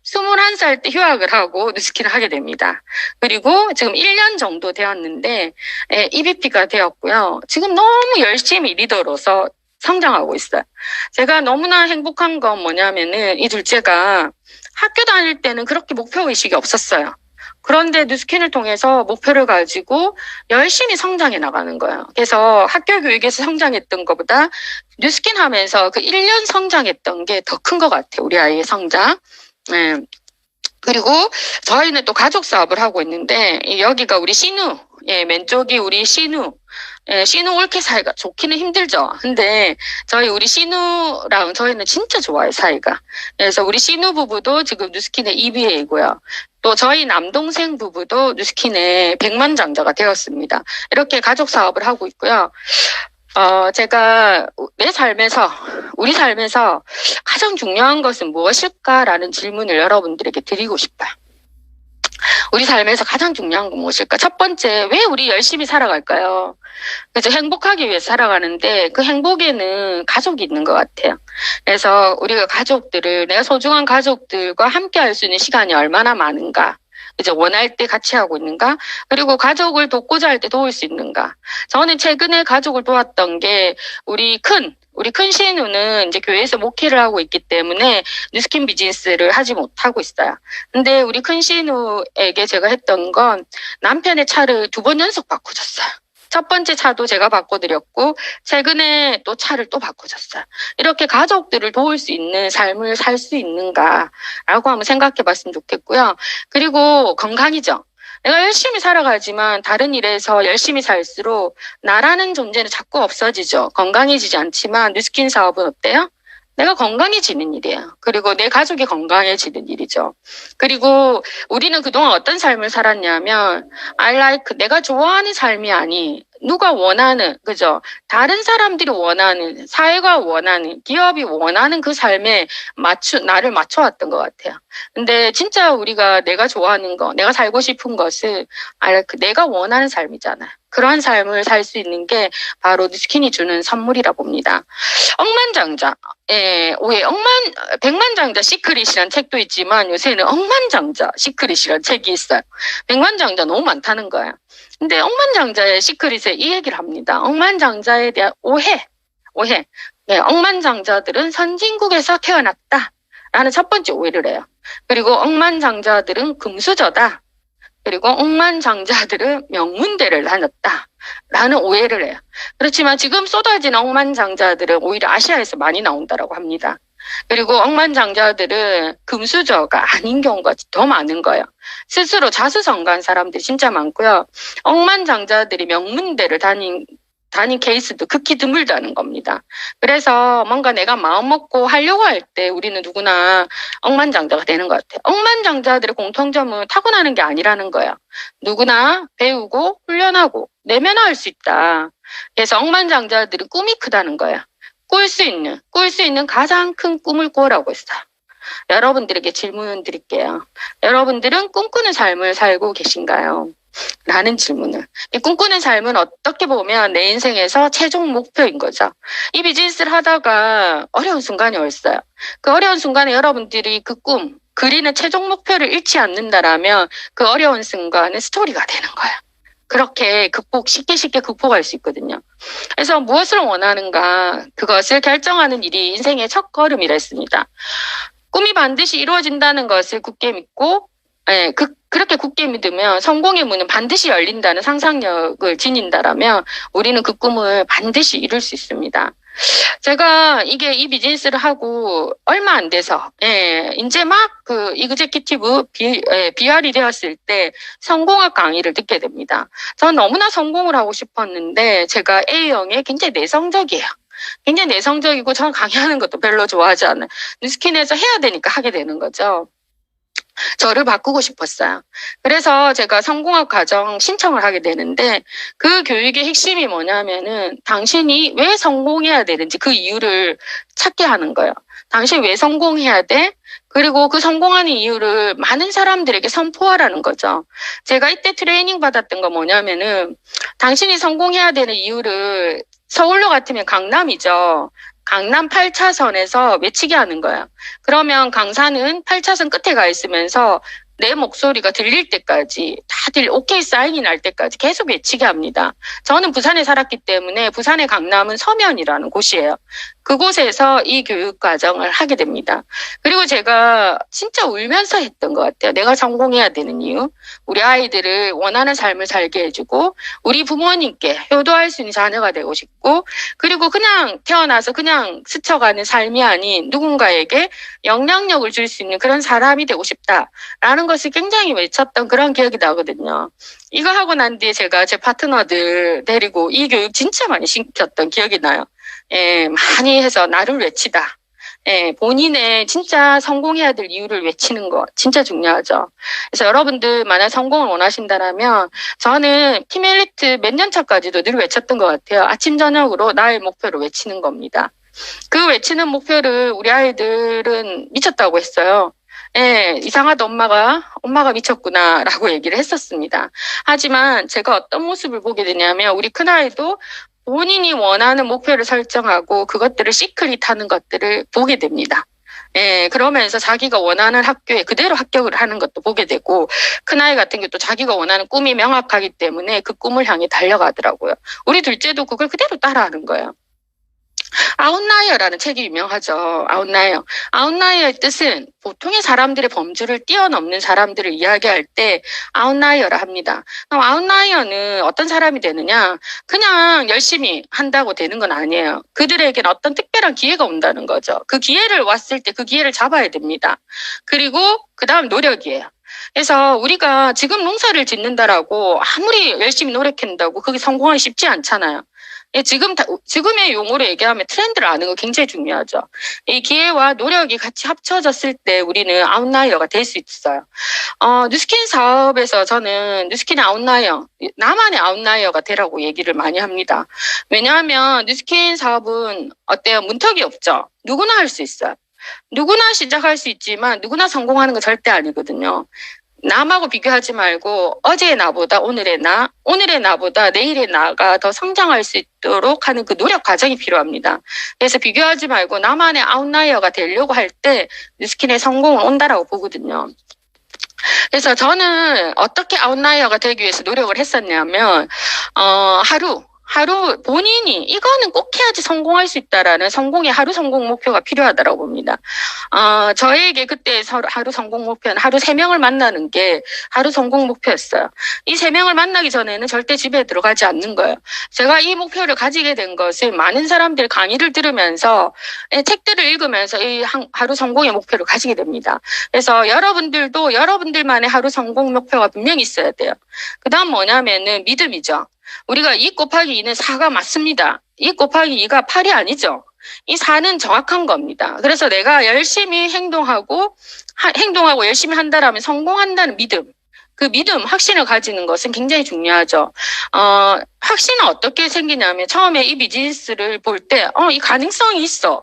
21살 때 휴학을 하고 뉴스킨을 하게 됩니다. 그리고 지금 1년 정도 되었는데 EVP가 되었고요. 지금 너무 열심히 리더로서 성장하고 있어요. 제가 너무나 행복한 건 뭐냐면은 이 둘째가 학교 다닐 때는 그렇게 목표의식이 없었어요. 그런데 뉴스킨을 통해서 목표를 가지고 열심히 성장해 나가는 거예요. 그래서 학교 교육에서 성장했던 것보다 뉴스킨 하면서 그 1년 성장했던 게 더 큰 것 같아요. 우리 아이의 성장. 네. 그리고 저희는 또 가족 사업을 하고 있는데 여기가 우리 신우, 예, 왼쪽이 우리 신우. 예, 신우 옳게 사이가 좋기는 힘들죠. 근데 우리 신우랑 저희는 진짜 좋아요, 사이가. 그래서 우리 신우 부부도 지금 뉴스킨의 EBA이고요. 또 저희 남동생 부부도 뉴스킨의 백만장자가 되었습니다. 이렇게 가족 사업을 하고 있고요. 제가 우리 삶에서 가장 중요한 것은 무엇일까라는 질문을 여러분들에게 드리고 싶어요. 우리 삶에서 가장 중요한 건 무엇일까? 첫 번째, 왜 우리 열심히 살아갈까요? 그래서 행복하기 위해서 살아가는데 그 행복에는 가족이 있는 것 같아요. 그래서 우리가 내가 소중한 가족들과 함께 할 수 있는 시간이 얼마나 많은가? 이제 원할 때 같이 하고 있는가? 그리고 가족을 돕고자 할 때 도울 수 있는가? 저는 최근에 가족을 도왔던 게 우리 큰 신우는 이제 교회에서 목회를 하고 있기 때문에 뉴스킨 비즈니스를 하지 못하고 있어요. 근데 우리 큰 신우에게 제가 했던 건 남편의 차를 2번 연속 바꿔줬어요. 첫 번째 차도 제가 바꿔드렸고 최근에 또 차를 또 바꿔줬어요. 이렇게 가족들을 도울 수 있는 삶을 살 수 있는가라고 한번 생각해봤으면 좋겠고요. 그리고 건강이죠. 내가 열심히 살아가지만 다른 일에서 열심히 살수록 나라는 존재는 자꾸 없어지죠. 건강해지지 않지만 뉴스킨 사업은 어때요? 내가 건강해지는 일이에요. 그리고 내 가족이 건강해지는 일이죠. 그리고 우리는 그동안 어떤 삶을 살았냐면 내가 좋아하는 삶이 아닌 누가 원하는, 그죠? 다른 사람들이 원하는, 사회가 원하는, 기업이 원하는 그 삶에 나를 맞춰왔던 것 같아요. 근데 진짜 우리가 내가 좋아하는 거, 내가 살고 싶은 것은 내가 원하는 삶이잖아요. 그런 삶을 살 수 있는 게 바로 뉴스킨이 주는 선물이라 봅니다. 억만장자, 백만장자 시크릿이란 책도 있지만 요새는 억만장자 시크릿이란 책이 있어요. 백만장자 너무 많다는 거예요. 근데 억만장자의 시크릿에 이 얘기를 합니다. 억만장자에 대한 오해. 네, 억만장자들은 선진국에서 태어났다. 라는 첫 번째 오해를 해요. 그리고 억만장자들은 금수저다. 그리고 억만장자들은 명문대를 다녔다. 라는 오해를 해요. 그렇지만 지금 쏟아진 억만장자들은 오히려 아시아에서 많이 나온다라고 합니다. 그리고 억만장자들은 금수저가 아닌 경우가 더 많은 거예요. 스스로 자수성가한 사람들이 진짜 많고요. 억만장자들이 명문대를 다닌 케이스도 극히 드물다는 겁니다. 그래서 뭔가 내가 마음 먹고 하려고 할 때 우리는 누구나 억만장자가 되는 것 같아요. 억만장자들의 공통점은 타고나는 게 아니라는 거예요. 누구나 배우고 훈련하고 내면화할 수 있다. 그래서 억만장자들은 꿈이 크다는 거예요. 꿀 수 있는 가장 큰 꿈을 꾸라고 했어요. 여러분들에게 질문 드릴게요. 여러분들은 꿈꾸는 삶을 살고 계신가요? 라는 질문을. 이 꿈꾸는 삶은 어떻게 보면 내 인생에서 최종 목표인 거죠. 이 비즈니스를 하다가 어려운 순간이 왔어요. 그 어려운 순간에 여러분들이 그 꿈, 그리는 최종 목표를 잃지 않는다라면 그 어려운 순간은 스토리가 되는 거예요. 그렇게 쉽게 극복할 수 있거든요. 그래서 무엇을 원하는가, 그것을 결정하는 일이 인생의 첫 걸음이라 했습니다. 꿈이 반드시 이루어진다는 것을 굳게 믿고, 그렇게 굳게 믿으면 성공의 문은 반드시 열린다는 상상력을 지닌다라면 우리는 그 꿈을 반드시 이룰 수 있습니다. 제가 이 비즈니스를 하고 얼마 안 돼서, 이제 막 그 이그제큐티브 BR이 되었을 때 성공학 강의를 듣게 됩니다. 전 너무나 성공을 하고 싶었는데 제가 A형에 굉장히 내성적이에요. 굉장히 내성적이고 저는 강의하는 것도 별로 좋아하지 않아요. 뉴스킨에서 해야 되니까 하게 되는 거죠. 저를 바꾸고 싶었어요. 그래서 제가 성공학 과정 신청을 하게 되는데 그 교육의 핵심이 뭐냐면은 당신이 왜 성공해야 되는지 그 이유를 찾게 하는 거예요. 당신 왜 성공해야 돼? 그리고 그 성공하는 이유를 많은 사람들에게 선포하라는 거죠. 제가 이때 트레이닝 받았던 거 뭐냐면은 당신이 성공해야 되는 이유를 서울로 같으면 강남이죠. 강남 8차선에서 외치게 하는 거야. 그러면 강사는 8차선 끝에 가 있으면서 내 목소리가 들릴 때까지 다들 오케이 사인이 날 때까지 계속 외치게 합니다. 저는 부산에 살았기 때문에 부산의 강남은 서면이라는 곳이에요. 그곳에서 이 교육 과정을 하게 됩니다. 그리고 제가 진짜 울면서 했던 것 같아요. 내가 성공해야 되는 이유. 우리 아이들을 원하는 삶을 살게 해주고 우리 부모님께 효도할 수 있는 자녀가 되고 싶고 그리고 그냥 태어나서 그냥 스쳐가는 삶이 아닌 누군가에게 영향력을 줄 수 있는 그런 사람이 되고 싶다라는 것을 굉장히 외쳤던 그런 기억이 나거든요. 이거 하고 난 뒤에 제가 제 파트너들 데리고 이 교육 진짜 많이 시켰던 기억이 나요. 예, 많이 해서 나를 외치다. 예, 본인의 진짜 성공해야 될 이유를 외치는 거 진짜 중요하죠. 그래서 여러분들 만약 성공을 원하신다면 저는 팀 엘리트 몇 년 차까지도 늘 외쳤던 것 같아요. 아침 저녁으로 나의 목표를 외치는 겁니다. 그 외치는 목표를 우리 아이들은 미쳤다고 했어요. 예, 이상하다 엄마가 미쳤구나라고 얘기를 했었습니다. 하지만 제가 어떤 모습을 보게 되냐면 우리 큰아이도 본인이 원하는 목표를 설정하고 그것들을 시크릿 하는 것들을 보게 됩니다. 예, 그러면서 자기가 원하는 학교에 그대로 합격을 하는 것도 보게 되고 큰아이 같은 경우 또 자기가 원하는 꿈이 명확하기 때문에 그 꿈을 향해 달려가더라고요. 우리 둘째도 그걸 그대로 따라하는 거예요. 아웃라이어라는 책이 유명하죠. 아웃라이어. 아웃라이어의 뜻은 보통의 사람들의 범주를 뛰어넘는 사람들을 이야기할 때 아웃라이어라 합니다. 그럼 아웃라이어는 어떤 사람이 되느냐? 그냥 열심히 한다고 되는 건 아니에요. 그들에게는 어떤 특별한 기회가 온다는 거죠. 그 기회를 왔을 때 그 기회를 잡아야 됩니다. 그리고 그다음 노력이에요. 그래서 우리가 지금 농사를 짓는다라고 아무리 열심히 노력한다고 그게 성공하기 쉽지 않잖아요. 예, 지금의 용어로 얘기하면 트렌드를 아는 거 굉장히 중요하죠. 이 기회와 노력이 같이 합쳐졌을 때 우리는 아웃라이어가 될 수 있어요. 뉴스킨 사업에서 저는 뉴스킨의 아웃라이어, 나만의 아웃라이어가 되라고 얘기를 많이 합니다. 왜냐하면 뉴스킨 사업은 어때요? 문턱이 없죠. 누구나 할 수 있어요. 누구나 시작할 수 있지만 누구나 성공하는 건 절대 아니거든요. 남하고 비교하지 말고 어제의 나보다 오늘의 나보다 내일의 나가 더 성장할 수 있도록 하는 그 노력 과정이 필요합니다. 그래서 비교하지 말고 나만의 아웃라이어가 되려고 할 때 뉴스킨의 성공은 온다라고 보거든요. 그래서 저는 어떻게 아웃라이어가 되기 위해서 노력을 했었냐면 하루 본인이 이거는 꼭 해야지 성공할 수 있다라는 성공의 하루 성공 목표가 필요하다고 봅니다. 저에게 그때 하루 성공 목표는 하루 3명을 만나는 게 하루 성공 목표였어요. 이 3명을 만나기 전에는 절대 집에 들어가지 않는 거예요. 제가 이 목표를 가지게 된 것은 많은 사람들 강의를 들으면서 책들을 읽으면서 이 하루 성공의 목표를 가지게 됩니다. 그래서 여러분들도 여러분들만의 하루 성공 목표가 분명히 있어야 돼요. 그 다음 뭐냐면은 믿음이죠. 우리가 2 곱하기 2는 4가 맞습니다. 2 곱하기 2가 8이 아니죠. 이 4는 정확한 겁니다. 그래서 내가 열심히 행동하고 열심히 한다라면 성공한다는 믿음. 그 믿음, 확신을 가지는 것은 굉장히 중요하죠. 확신은 어떻게 생기냐면 처음에 이 비즈니스를 볼 때, 이 가능성이 있어.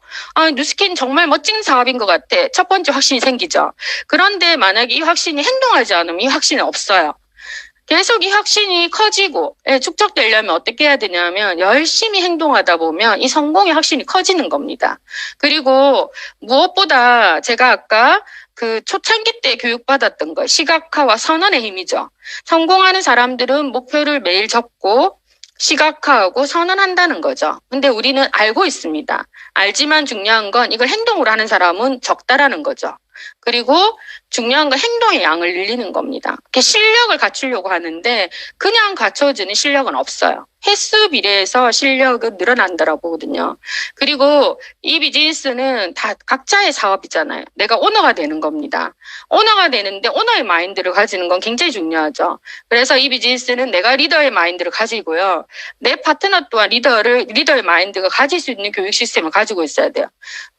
뉴스킨 정말 멋진 사업인 것 같아. 첫 번째 확신이 생기죠. 그런데 만약에 이 확신이 행동하지 않으면 이 확신은 없어요. 계속 이 확신이 커지고 축적되려면 어떻게 해야 되냐면 열심히 행동하다 보면 이 성공의 확신이 커지는 겁니다. 그리고 무엇보다 제가 아까 그 초창기 때 교육받았던 거 시각화와 선언의 힘이죠. 성공하는 사람들은 목표를 매일 적고 시각화하고 선언한다는 거죠. 근데 우리는 알고 있습니다. 알지만 중요한 건 이걸 행동으로 하는 사람은 적다라는 거죠. 그리고 중요한 건 행동의 양을 늘리는 겁니다. 실력을 갖추려고 하는데 그냥 갖춰지는 실력은 없어요. 횟수 비례해서 실력은 늘어난다라고 보거든요. 그리고 이 비즈니스는 다 각자의 사업이잖아요. 내가 오너가 되는 겁니다. 오너가 되는데 오너의 마인드를 가지는 건 굉장히 중요하죠. 그래서 이 비즈니스는 내가 리더의 마인드를 가지고요. 내 파트너 또한 리더의 마인드가 가질 수 있는 교육 시스템을 가지고 있어야 돼요.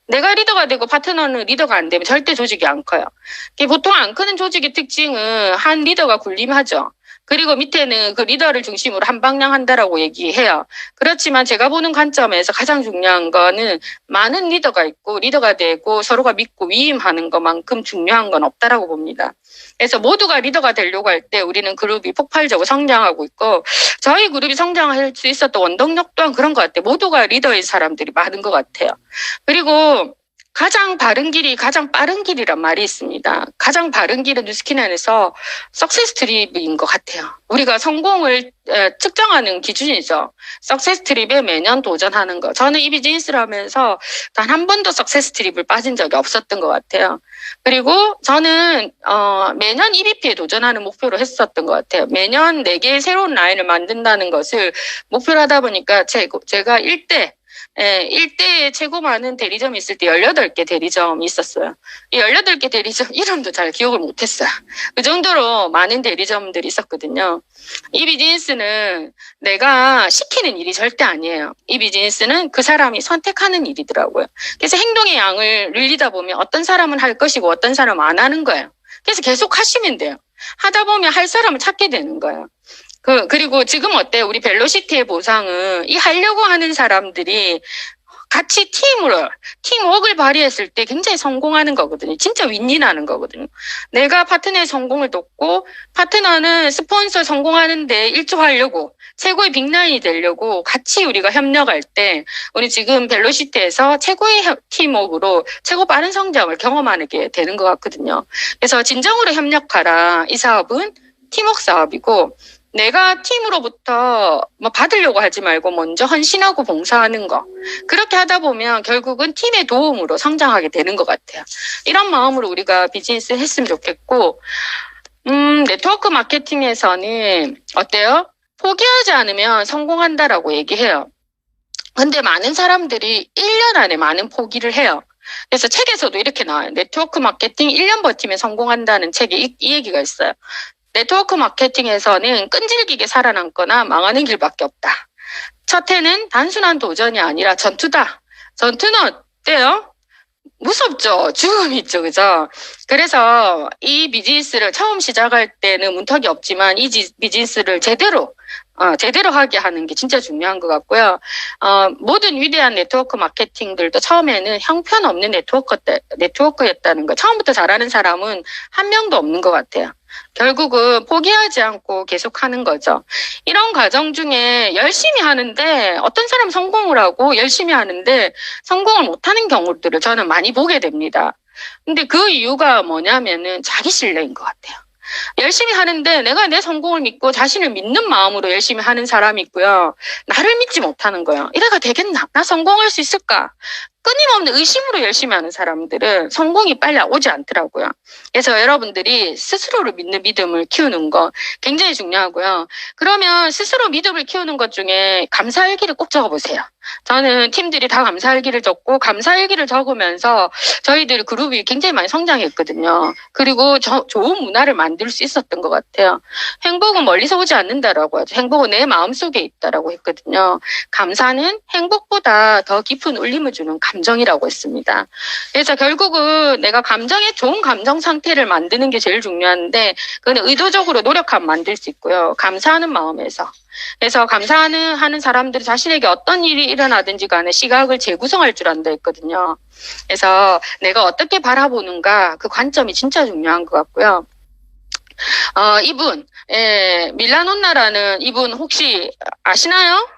내가 리더가 되고 파트너는 리더가 안 되면 절대 조직이 안 커요. 보통 안 크는 조직의 특징은 한 리더가 군림하죠. 그리고 밑에는 그 리더를 중심으로 한 방향 한다라고 얘기해요. 그렇지만 제가 보는 관점에서 가장 중요한 거는 많은 리더가 있고 리더가 되고 서로가 믿고 위임하는 것만큼 중요한 건 없다라고 봅니다. 그래서 모두가 리더가 되려고 할 때 우리는 그룹이 폭발적으로 성장하고 있고 저희 그룹이 성장할 수 있었던 원동력 또한 그런 것 같아요. 모두가 리더인 사람들이 많은 것 같아요. 그리고 가장 바른 길이 가장 빠른 길이란 말이 있습니다. 가장 바른 길은 뉴스킨 안에서 석세스 트립인 것 같아요. 우리가 성공을 측정하는 기준이죠. 석세스 트립에 매년 도전하는 거. 저는 이 비즈니스를 하면서 단 한 번도 석세스 트립을 빠진 적이 없었던 것 같아요. 그리고 저는 매년 EBP에 도전하는 목표로 했었던 것 같아요. 매년 4개의 새로운 라인을 만든다는 것을 목표로 하다 보니까 제가 1대에 최고 많은 대리점이 있을 때 18개 대리점이 있었어요. 이 18개 대리점 이름도 잘 기억을 못했어요. 그 정도로 많은 대리점들이 있었거든요. 이 비즈니스는 내가 시키는 일이 절대 아니에요. 이 비즈니스는 그 사람이 선택하는 일이더라고요. 그래서 행동의 양을 늘리다 보면 어떤 사람은 할 것이고 어떤 사람은 안 하는 거예요. 그래서 계속 하시면 돼요. 하다 보면 할 사람을 찾게 되는 거예요. 그리고 지금 어때요? 우리 벨로시티의 보상은 이 하려고 하는 사람들이 같이 팀워크를 발휘했을 때 굉장히 성공하는 거거든요. 진짜 윈윈하는 거거든요. 내가 파트너의 성공을 돕고 파트너는 스폰서 성공하는데 일조하려고 최고의 빅라인이 되려고 같이 우리가 협력할 때 우리 지금 벨로시티에서 최고의 팀워크로 최고 빠른 성장을 경험하게 되는 것 같거든요. 그래서 진정으로 협력하라. 이 사업은 팀워크 사업이고 내가 팀으로부터 뭐 받으려고 하지 말고 먼저 헌신하고 봉사하는 거. 그렇게 하다 보면 결국은 팀의 도움으로 성장하게 되는 것 같아요. 이런 마음으로 우리가 비즈니스 했으면 좋겠고, 네트워크 마케팅에서는 어때요? 포기하지 않으면 성공한다라고 얘기해요. 근데 많은 사람들이 1년 안에 많은 포기를 해요. 그래서 책에서도 이렇게 나와요. 네트워크 마케팅 1년 버티면 성공한다는 책에 이 얘기가 있어요. 네트워크 마케팅에서는 끈질기게 살아남거나 망하는 길밖에 없다. 첫 해는 단순한 도전이 아니라 전투다. 전투는 어때요? 무섭죠. 죽음이 있죠. 그죠? 그래서 이 비즈니스를 처음 시작할 때는 문턱이 없지만 이 비즈니스를 제대로 하게 하는 게 진짜 중요한 것 같고요. 모든 위대한 네트워크 마케팅들도 처음에는 형편없는 네트워크였다는 거. 처음부터 잘하는 사람은 한 명도 없는 것 같아요. 결국은 포기하지 않고 계속하는 거죠. 이런 과정 중에 열심히 하는데 어떤 사람 성공을 하고 열심히 하는데 성공을 못하는 경우들을 저는 많이 보게 됩니다. 근데 그 이유가 뭐냐면은 자기 신뢰인 것 같아요. 열심히 하는데 내가 내 성공을 믿고 자신을 믿는 마음으로 열심히 하는 사람이 있고요. 나를 믿지 못하는 거예요. 이래가 되겠나? 나 성공할 수 있을까? 끊임없는 의심으로 열심히 하는 사람들은 성공이 빨리 오지 않더라고요. 그래서 여러분들이 스스로를 믿는 믿음을 키우는 거 굉장히 중요하고요. 그러면 스스로 믿음을 키우는 것 중에 감사일기를 꼭 적어보세요. 저는 팀들이 다 감사일기를 적고 감사일기를 적으면서 저희들 그룹이 굉장히 많이 성장했거든요. 그리고 좋은 문화를 만들 수 있었던 것 같아요. 행복은 멀리서 오지 않는다라고 하죠. 행복은 내 마음속에 있다라고 했거든요. 감사는 행복보다 더 깊은 울림을 주는 감정이라고 했습니다. 그래서 결국은 내가 좋은 감정 상태를 만드는 게 제일 중요한데 그건 의도적으로 노력하면 만들 수 있고요. 감사하는 마음에서. 그래서 감사하는 사람들이 자신에게 어떤 일이 일어나든지 간에 시각을 재구성할 줄 안다 했거든요. 그래서 내가 어떻게 바라보는가 그 관점이 진짜 중요한 것 같고요. 이분, 밀라논나라는 이분 혹시 아시나요?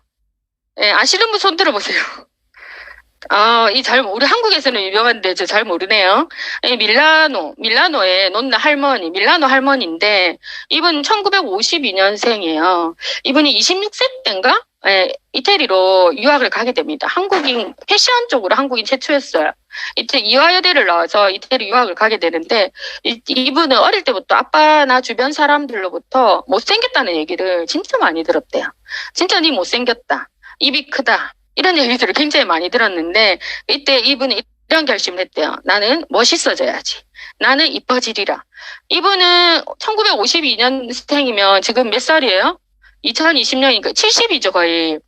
아시는 분 손 들어보세요. 우리 한국에서는 유명한데 저 잘 모르네요. 밀라노의 논나 할머니, 밀라노 할머니인데 이분 1952년생이에요. 이분이 26세 때인가? 이태리로 유학을 가게 됩니다. 패션 쪽으로 한국인 최초였어요. 이화여대를 나와서 이태리 유학을 가게 되는데 이분은 어릴 때부터 아빠나 주변 사람들로부터 못생겼다는 얘기를 진짜 많이 들었대요. 진짜 니 못생겼다. 입이 크다. 이런 얘기들을 굉장히 많이 들었는데 이때 이분은 이런 결심을 했대요. 나는 멋있어져야지. 나는 이뻐지리라. 이분은 1952년생이면 지금 몇 살이에요? 2020년이니까 70이죠 거의.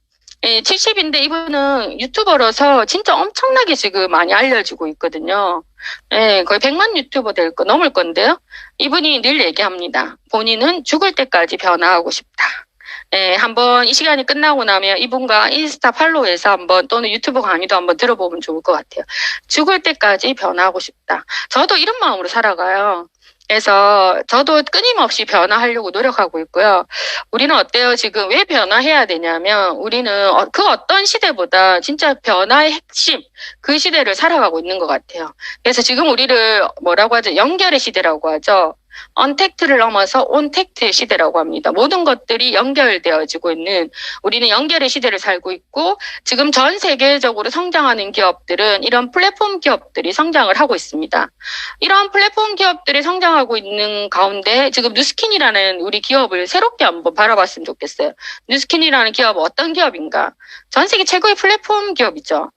70인데 이분은 유튜버로서 진짜 엄청나게 지금 많이 알려지고 있거든요. 거의 100만 유튜버 넘을 건데요. 이분이 늘 얘기합니다. 본인은 죽을 때까지 변화하고 싶다. 한번 이 시간이 끝나고 나면 이분과 인스타 팔로우해서 또는 유튜브 강의도 한번 들어보면 좋을 것 같아요. 죽을 때까지 변화하고 싶다. 저도 이런 마음으로 살아가요. 그래서 저도 끊임없이 변화하려고 노력하고 있고요. 우리는 어때요? 지금 왜 변화해야 되냐면 우리는 그 어떤 시대보다 진짜 변화의 핵심, 그 시대를 살아가고 있는 것 같아요. 그래서 지금 우리를 뭐라고 하죠? 연결의 시대라고 하죠. 언택트를 넘어서 온택트의 시대라고 합니다. 모든 것들이 연결되어지고 있는, 우리는 연결의 시대를 살고 있고, 지금 전 세계적으로 성장하는 기업들은 이런 플랫폼 기업들이 성장을 하고 있습니다. 이런 플랫폼 기업들이 성장하고 있는 가운데 지금 뉴스킨이라는 우리 기업을 새롭게 한번 바라봤으면 좋겠어요. 뉴스킨이라는 기업은 어떤 기업인가? 전 세계 최고의 플랫폼 기업이죠.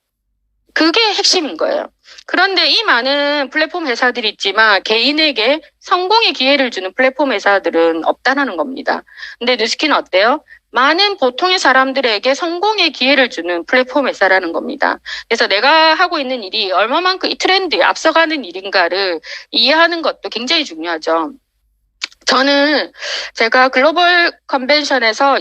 그게 핵심인 거예요. 그런데 이 많은 플랫폼 회사들이 있지만 개인에게 성공의 기회를 주는 플랫폼 회사들은 없다는 겁니다. 근데 뉴스킨은 어때요? 많은 보통의 사람들에게 성공의 기회를 주는 플랫폼 회사라는 겁니다. 그래서 내가 하고 있는 일이 얼마만큼 이 트렌드에 앞서가는 일인가를 이해하는 것도 굉장히 중요하죠. 저는 제가 글로벌 컨벤션에서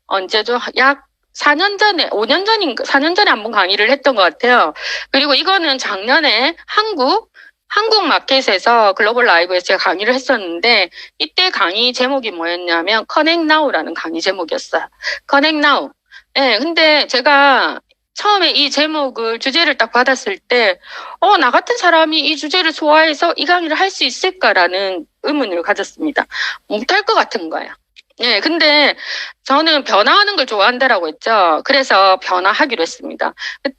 언제죠? 약 4년 전에, 5년 전인가, 4년 전에 한번 강의를 했던 것 같아요. 그리고 이거는 작년에 한국 마켓에서 글로벌 라이브에서 제가 강의를 했었는데, 이때 강의 제목이 뭐였냐면, Connect Now라는 강의 제목이었어요. Connect Now. 예, 근데 제가 처음에 이 제목을, 주제를 딱 받았을 때, 나 같은 사람이 이 주제를 소화해서 이 강의를 할 수 있을까라는 의문을 가졌습니다. 못할 것 같은 거예요. 예, 근데 저는 변화하는 걸 좋아한다라고 했죠. 그래서 변화하기로 했습니다.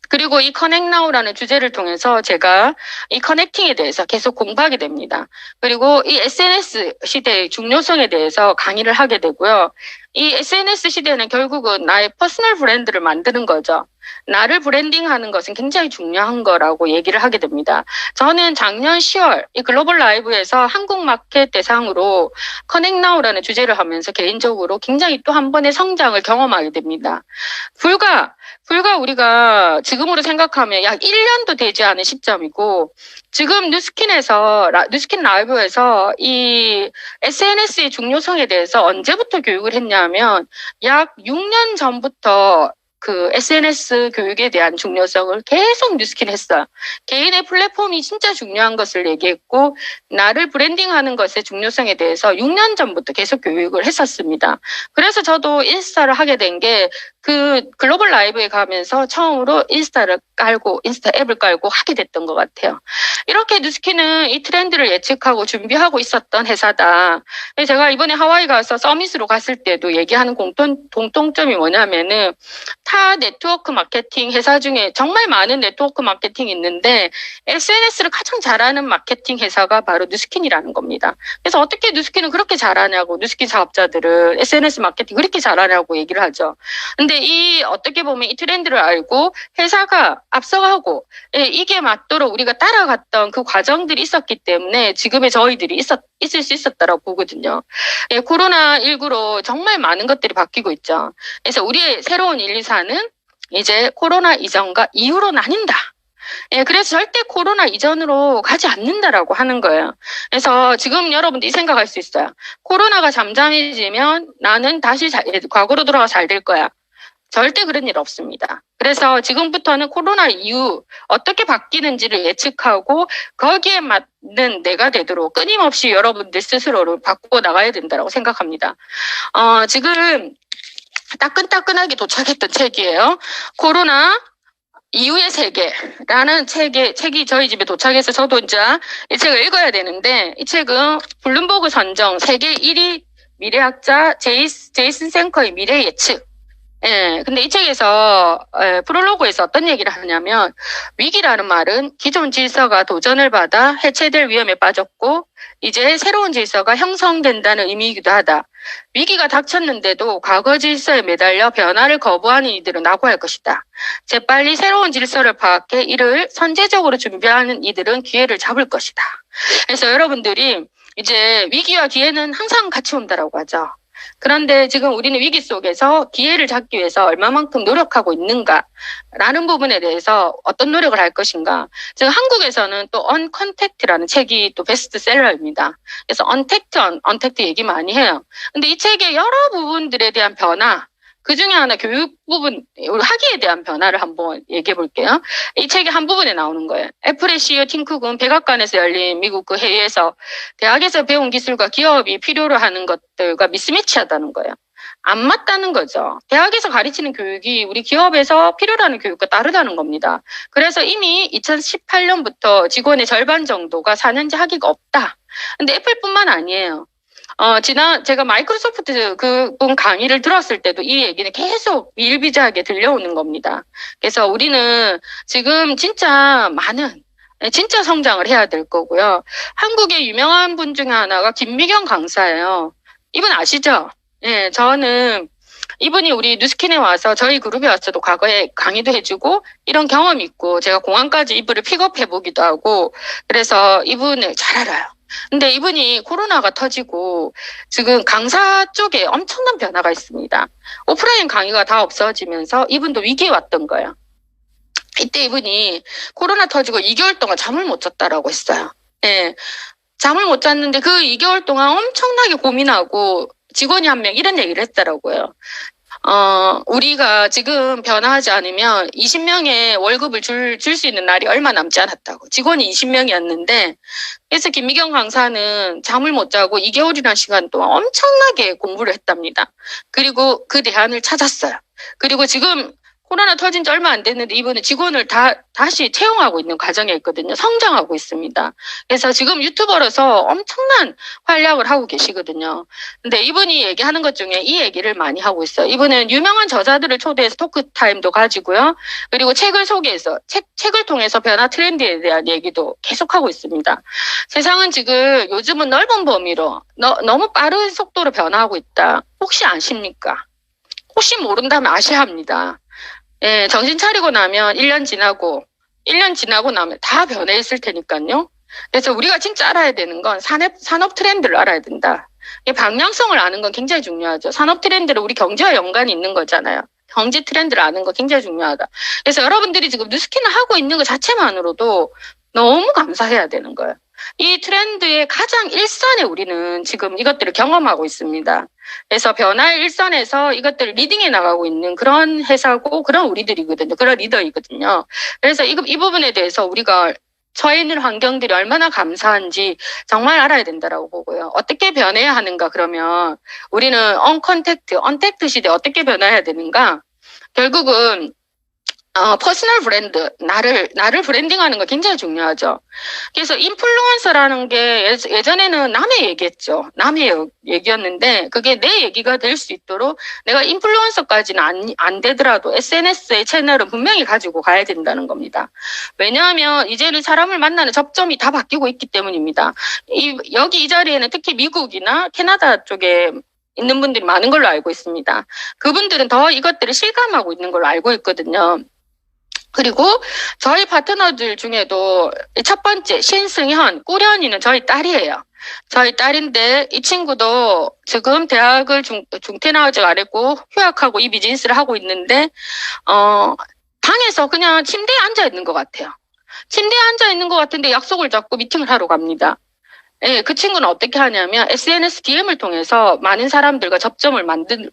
그리고 이 커넥 나우라는 주제를 통해서 제가 이 커넥팅에 대해서 계속 공부하게 됩니다. 그리고 이 SNS 시대의 중요성에 대해서 강의를 하게 되고요. 이 SNS 시대는 결국은 나의 퍼스널 브랜드를 만드는 거죠. 나를 브랜딩하는 것은 굉장히 중요한 거라고 얘기를 하게 됩니다. 저는 작년 10월 이 글로벌 라이브에서 한국 마켓 대상으로 커넥 나우라는 주제를 하면서 개인적으로 굉장히 또 한 번의 성장을 경험하게 됩니다. 불과 우리가 지금으로 생각하면 약 1년도 되지 않은 시점이고, 지금 뉴스킨 라이브에서 이 SNS의 중요성에 대해서 언제부터 교육을 했냐면 약 6년 전부터 그 SNS 교육에 대한 중요성을 계속 뉴스킨 했어요. 개인의 플랫폼이 진짜 중요한 것을 얘기했고, 나를 브랜딩하는 것의 중요성에 대해서 6년 전부터 계속 교육을 했었습니다. 그래서 저도 인스타를 하게 된 게 그 글로벌 라이브에 가면서 처음으로 인스타 앱을 깔고 하게 됐던 것 같아요. 이렇게 뉴스킨은 이 트렌드를 예측하고 준비하고 있었던 회사다. 제가 이번에 하와이 가서 서밋으로 갔을 때도 얘기하는 공통점이 뭐냐면은, 타 네트워크 마케팅 회사 중에 정말 많은 네트워크 마케팅이 있는데 SNS를 가장 잘하는 마케팅 회사가 바로 뉴스킨이라는 겁니다. 그래서 어떻게 뉴스킨은 그렇게 잘하냐고, 뉴스킨 사업자들은 SNS 마케팅 그렇게 잘하냐고 얘기를 하죠. 근데 이 어떻게 보면 이 트렌드를 알고 회사가 앞서가고, 이게 맞도록 우리가 따라갔던 그 과정들이 있었기 때문에 지금의 저희들이 있을 수 있었다라고 보거든요. 코로나19로 정말 많은 것들이 바뀌고 있죠. 그래서 우리의 새로운 124는 이제 코로나 이전과 이후로 나뉜다. 그래서 절대 코로나 이전으로 가지 않는다라고 하는 거예요. 그래서 지금 여러분들이 생각할 수 있어요. 코로나가 잠잠해지면 나는 다시 과거로 돌아가 잘 될 거야. 절대 그런 일 없습니다. 그래서 지금부터는 코로나 이후 어떻게 바뀌는지를 예측하고 거기에 맞는 내가 되도록 끊임없이 여러분들 스스로를 바꾸고 나가야 된다고 생각합니다. 지금 따끈따끈하게 도착했던 책이에요. 코로나 이후의 세계라는 책이 저희 집에 도착해서 저도 이제 이 책을 읽어야 되는데, 이 책은 블룸버그 선정 세계 1위 미래학자 제이슨 생커의 미래 예측. 근데 이 책에서 프롤로그에서 어떤 얘기를 하냐면, 위기라는 말은 기존 질서가 도전을 받아 해체될 위험에 빠졌고 이제 새로운 질서가 형성된다는 의미이기도 하다. 위기가 닥쳤는데도 과거 질서에 매달려 변화를 거부하는 이들은 낙오할 것이다. 재빨리 새로운 질서를 파악해 이를 선제적으로 준비하는 이들은 기회를 잡을 것이다. 그래서 여러분들이 이제 위기와 기회는 항상 같이 온다라고 하죠. 그런데 지금 우리는 위기 속에서 기회를 잡기 위해서 얼마만큼 노력하고 있는가라는 부분에 대해서 어떤 노력을 할 것인가. 지금 한국에서는 또 언컨택트라는 책이 또 베스트셀러입니다. 그래서 언택트 얘기 많이 해요. 근데 이 책의 여러 부분들에 대한 변화, 그 중에 하나 교육 부분, 우리 학위에 대한 변화를 한번 얘기해 볼게요. 이 책의 한 부분에 나오는 거예요. 애플의 CEO 팀 쿡은 백악관에서 열린 미국 그 회의에서 대학에서 배운 기술과 기업이 필요로 하는 것들과 미스매치하다는 거예요. 안 맞다는 거죠. 대학에서 가르치는 교육이 우리 기업에서 필요로 하는 교육과 다르다는 겁니다. 그래서 이미 2018년부터 직원의 절반 정도가 4년제 학위가 없다. 근데 애플뿐만 아니에요. 제가 마이크로소프트 그분 강의를 들었을 때도 이 얘기는 계속 비일비재하게 들려오는 겁니다. 그래서 우리는 지금 진짜 성장을 해야 될 거고요. 한국의 유명한 분 중에 하나가 김미경 강사예요. 이분 아시죠? 예, 저는 이분이 우리 뉴스킨에 와서 저희 그룹에 와서도 과거에 강의도 해주고 이런 경험이 있고 제가 공항까지 이분을 픽업해 보기도 하고 그래서 이분을 잘 알아요. 근데 이분이 코로나가 터지고 지금 강사 쪽에 엄청난 변화가 있습니다. 오프라인 강의가 다 없어지면서 이분도 위기에 왔던 거예요. 이때 이분이 코로나 터지고 2개월 동안 잠을 못 잤다라고 했어요. 예. 잠을 못 잤는데 그 2개월 동안 엄청나게 고민하고 직원이 한 명 이런 얘기를 했더라고요. 우리가 지금 변화하지 않으면 20명의 월급을 줄 수 있는 날이 얼마 남지 않았다고. 직원이 20명이었는데, 그래서 김미경 강사는 잠을 못 자고 2개월이라는 시간 동안 엄청나게 공부를 했답니다. 그리고 그 대안을 찾았어요. 그리고 지금 코로나 터진 지 얼마 안 됐는데 이분은 직원을 다시 채용하고 있는 과정에 있거든요. 성장하고 있습니다. 그래서 지금 유튜버로서 엄청난 활약을 하고 계시거든요. 근데 이분이 얘기하는 것 중에 이 얘기를 많이 하고 있어요. 이분은 유명한 저자들을 초대해서 토크 타임도 가지고요. 그리고 책을 소개해서 책을 통해서 변화 트렌드에 대한 얘기도 계속하고 있습니다. 세상은 지금 요즘은 넓은 범위로 너무 빠른 속도로 변화하고 있다. 혹시 아십니까? 혹시 모른다면 아셔야 합니다. 예, 정신 차리고 나면 1년 지나고 나면 다 변해 있을 테니까요. 그래서 우리가 진짜 알아야 되는 건 산업 트렌드를 알아야 된다. 이 방향성을 아는 건 굉장히 중요하죠. 산업 트렌드는 우리 경제와 연관이 있는 거잖아요. 경제 트렌드를 아는 거 굉장히 중요하다. 그래서 여러분들이 지금 뉴스킨을 하고 있는 것 자체만으로도 너무 감사해야 되는 거예요. 이 트렌드의 가장 일선에 우리는 지금 이것들을 경험하고 있습니다. 그래서 변화의 일선에서 이것들을 리딩해 나가고 있는 그런 회사고 그런 우리들이거든요. 그런 리더이거든요. 그래서 이 부분에 대해서 우리가 처해 있는 환경들이 얼마나 감사한지 정말 알아야 된다라고 보고요. 어떻게 변해야 하는가 그러면 우리는 언택트 시대에 어떻게 변화해야 되는가? 결국은 퍼스널 브랜드, 나를 브랜딩하는 거 굉장히 중요하죠. 그래서 인플루언서라는 게 예전에는 남의 얘기였죠. 남의 얘기였는데 그게 내 얘기가 될 수 있도록 내가 인플루언서까지는 안 되더라도 SNS의 채널은 분명히 가지고 가야 된다는 겁니다. 왜냐하면 이제는 사람을 만나는 접점이 다 바뀌고 있기 때문입니다. 여기 이 자리에는 특히 미국이나 캐나다 쪽에 있는 분들이 많은 걸로 알고 있습니다. 그분들은 더 이것들을 실감하고 있는 걸로 알고 있거든요. 그리고 저희 파트너들 중에도 첫 번째 신승현, 꾸련이는 저희 딸이에요. 저희 딸인데 이 친구도 지금 대학을 중퇴 나오지 않았고 휴학하고 이 비즈니스를 하고 있는데 방에서 그냥 침대에 앉아 있는 것 같아요. 침대에 앉아 있는 것 같은데 약속을 잡고 미팅을 하러 갑니다. 예, 그 친구는 어떻게 하냐면 SNS DM을 통해서 많은 사람들과 접점을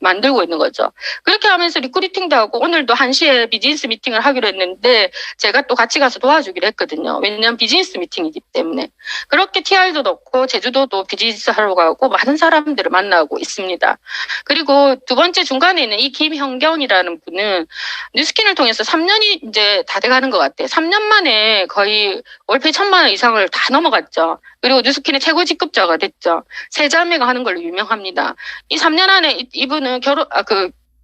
만들고 있는 거죠. 그렇게 하면서 리크루팅도 하고 오늘도 1시에 비즈니스 미팅을 하기로 했는데 제가 또 같이 가서 도와주기로 했거든요. 왜냐하면 비즈니스 미팅이기 때문에. 그렇게 TR도 넣고 제주도도 비즈니스 하러 가고 많은 사람들을 만나고 있습니다. 그리고 두 번째 중간에 있는 이 김형경이라는 분은 뉴스킨을 통해서 3년이 이제 다 돼가는 것 같아요. 3년 만에 거의 월페이 1,000만 원 이상을 다 넘어갔죠. 그리고 뉴스킨의 최고 직급자가 됐죠. 세 자매가 하는 걸로 유명합니다. 이 3년 안에 이분은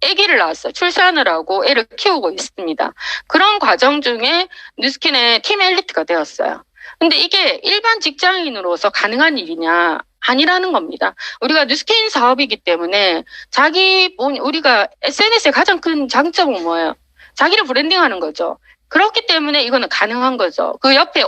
아기를 낳았어요. 출산을 하고 애를 키우고 있습니다. 그런 과정 중에 뉴스킨의 팀 엘리트가 되었어요. 근데 이게 일반 직장인으로서 가능한 일이냐? 아니라는 겁니다. 우리가 뉴스킨 사업이기 때문에 우리가 SNS의 가장 큰 장점은 뭐예요? 자기를 브랜딩하는 거죠. 그렇기 때문에 이거는 가능한 거죠. 그 옆에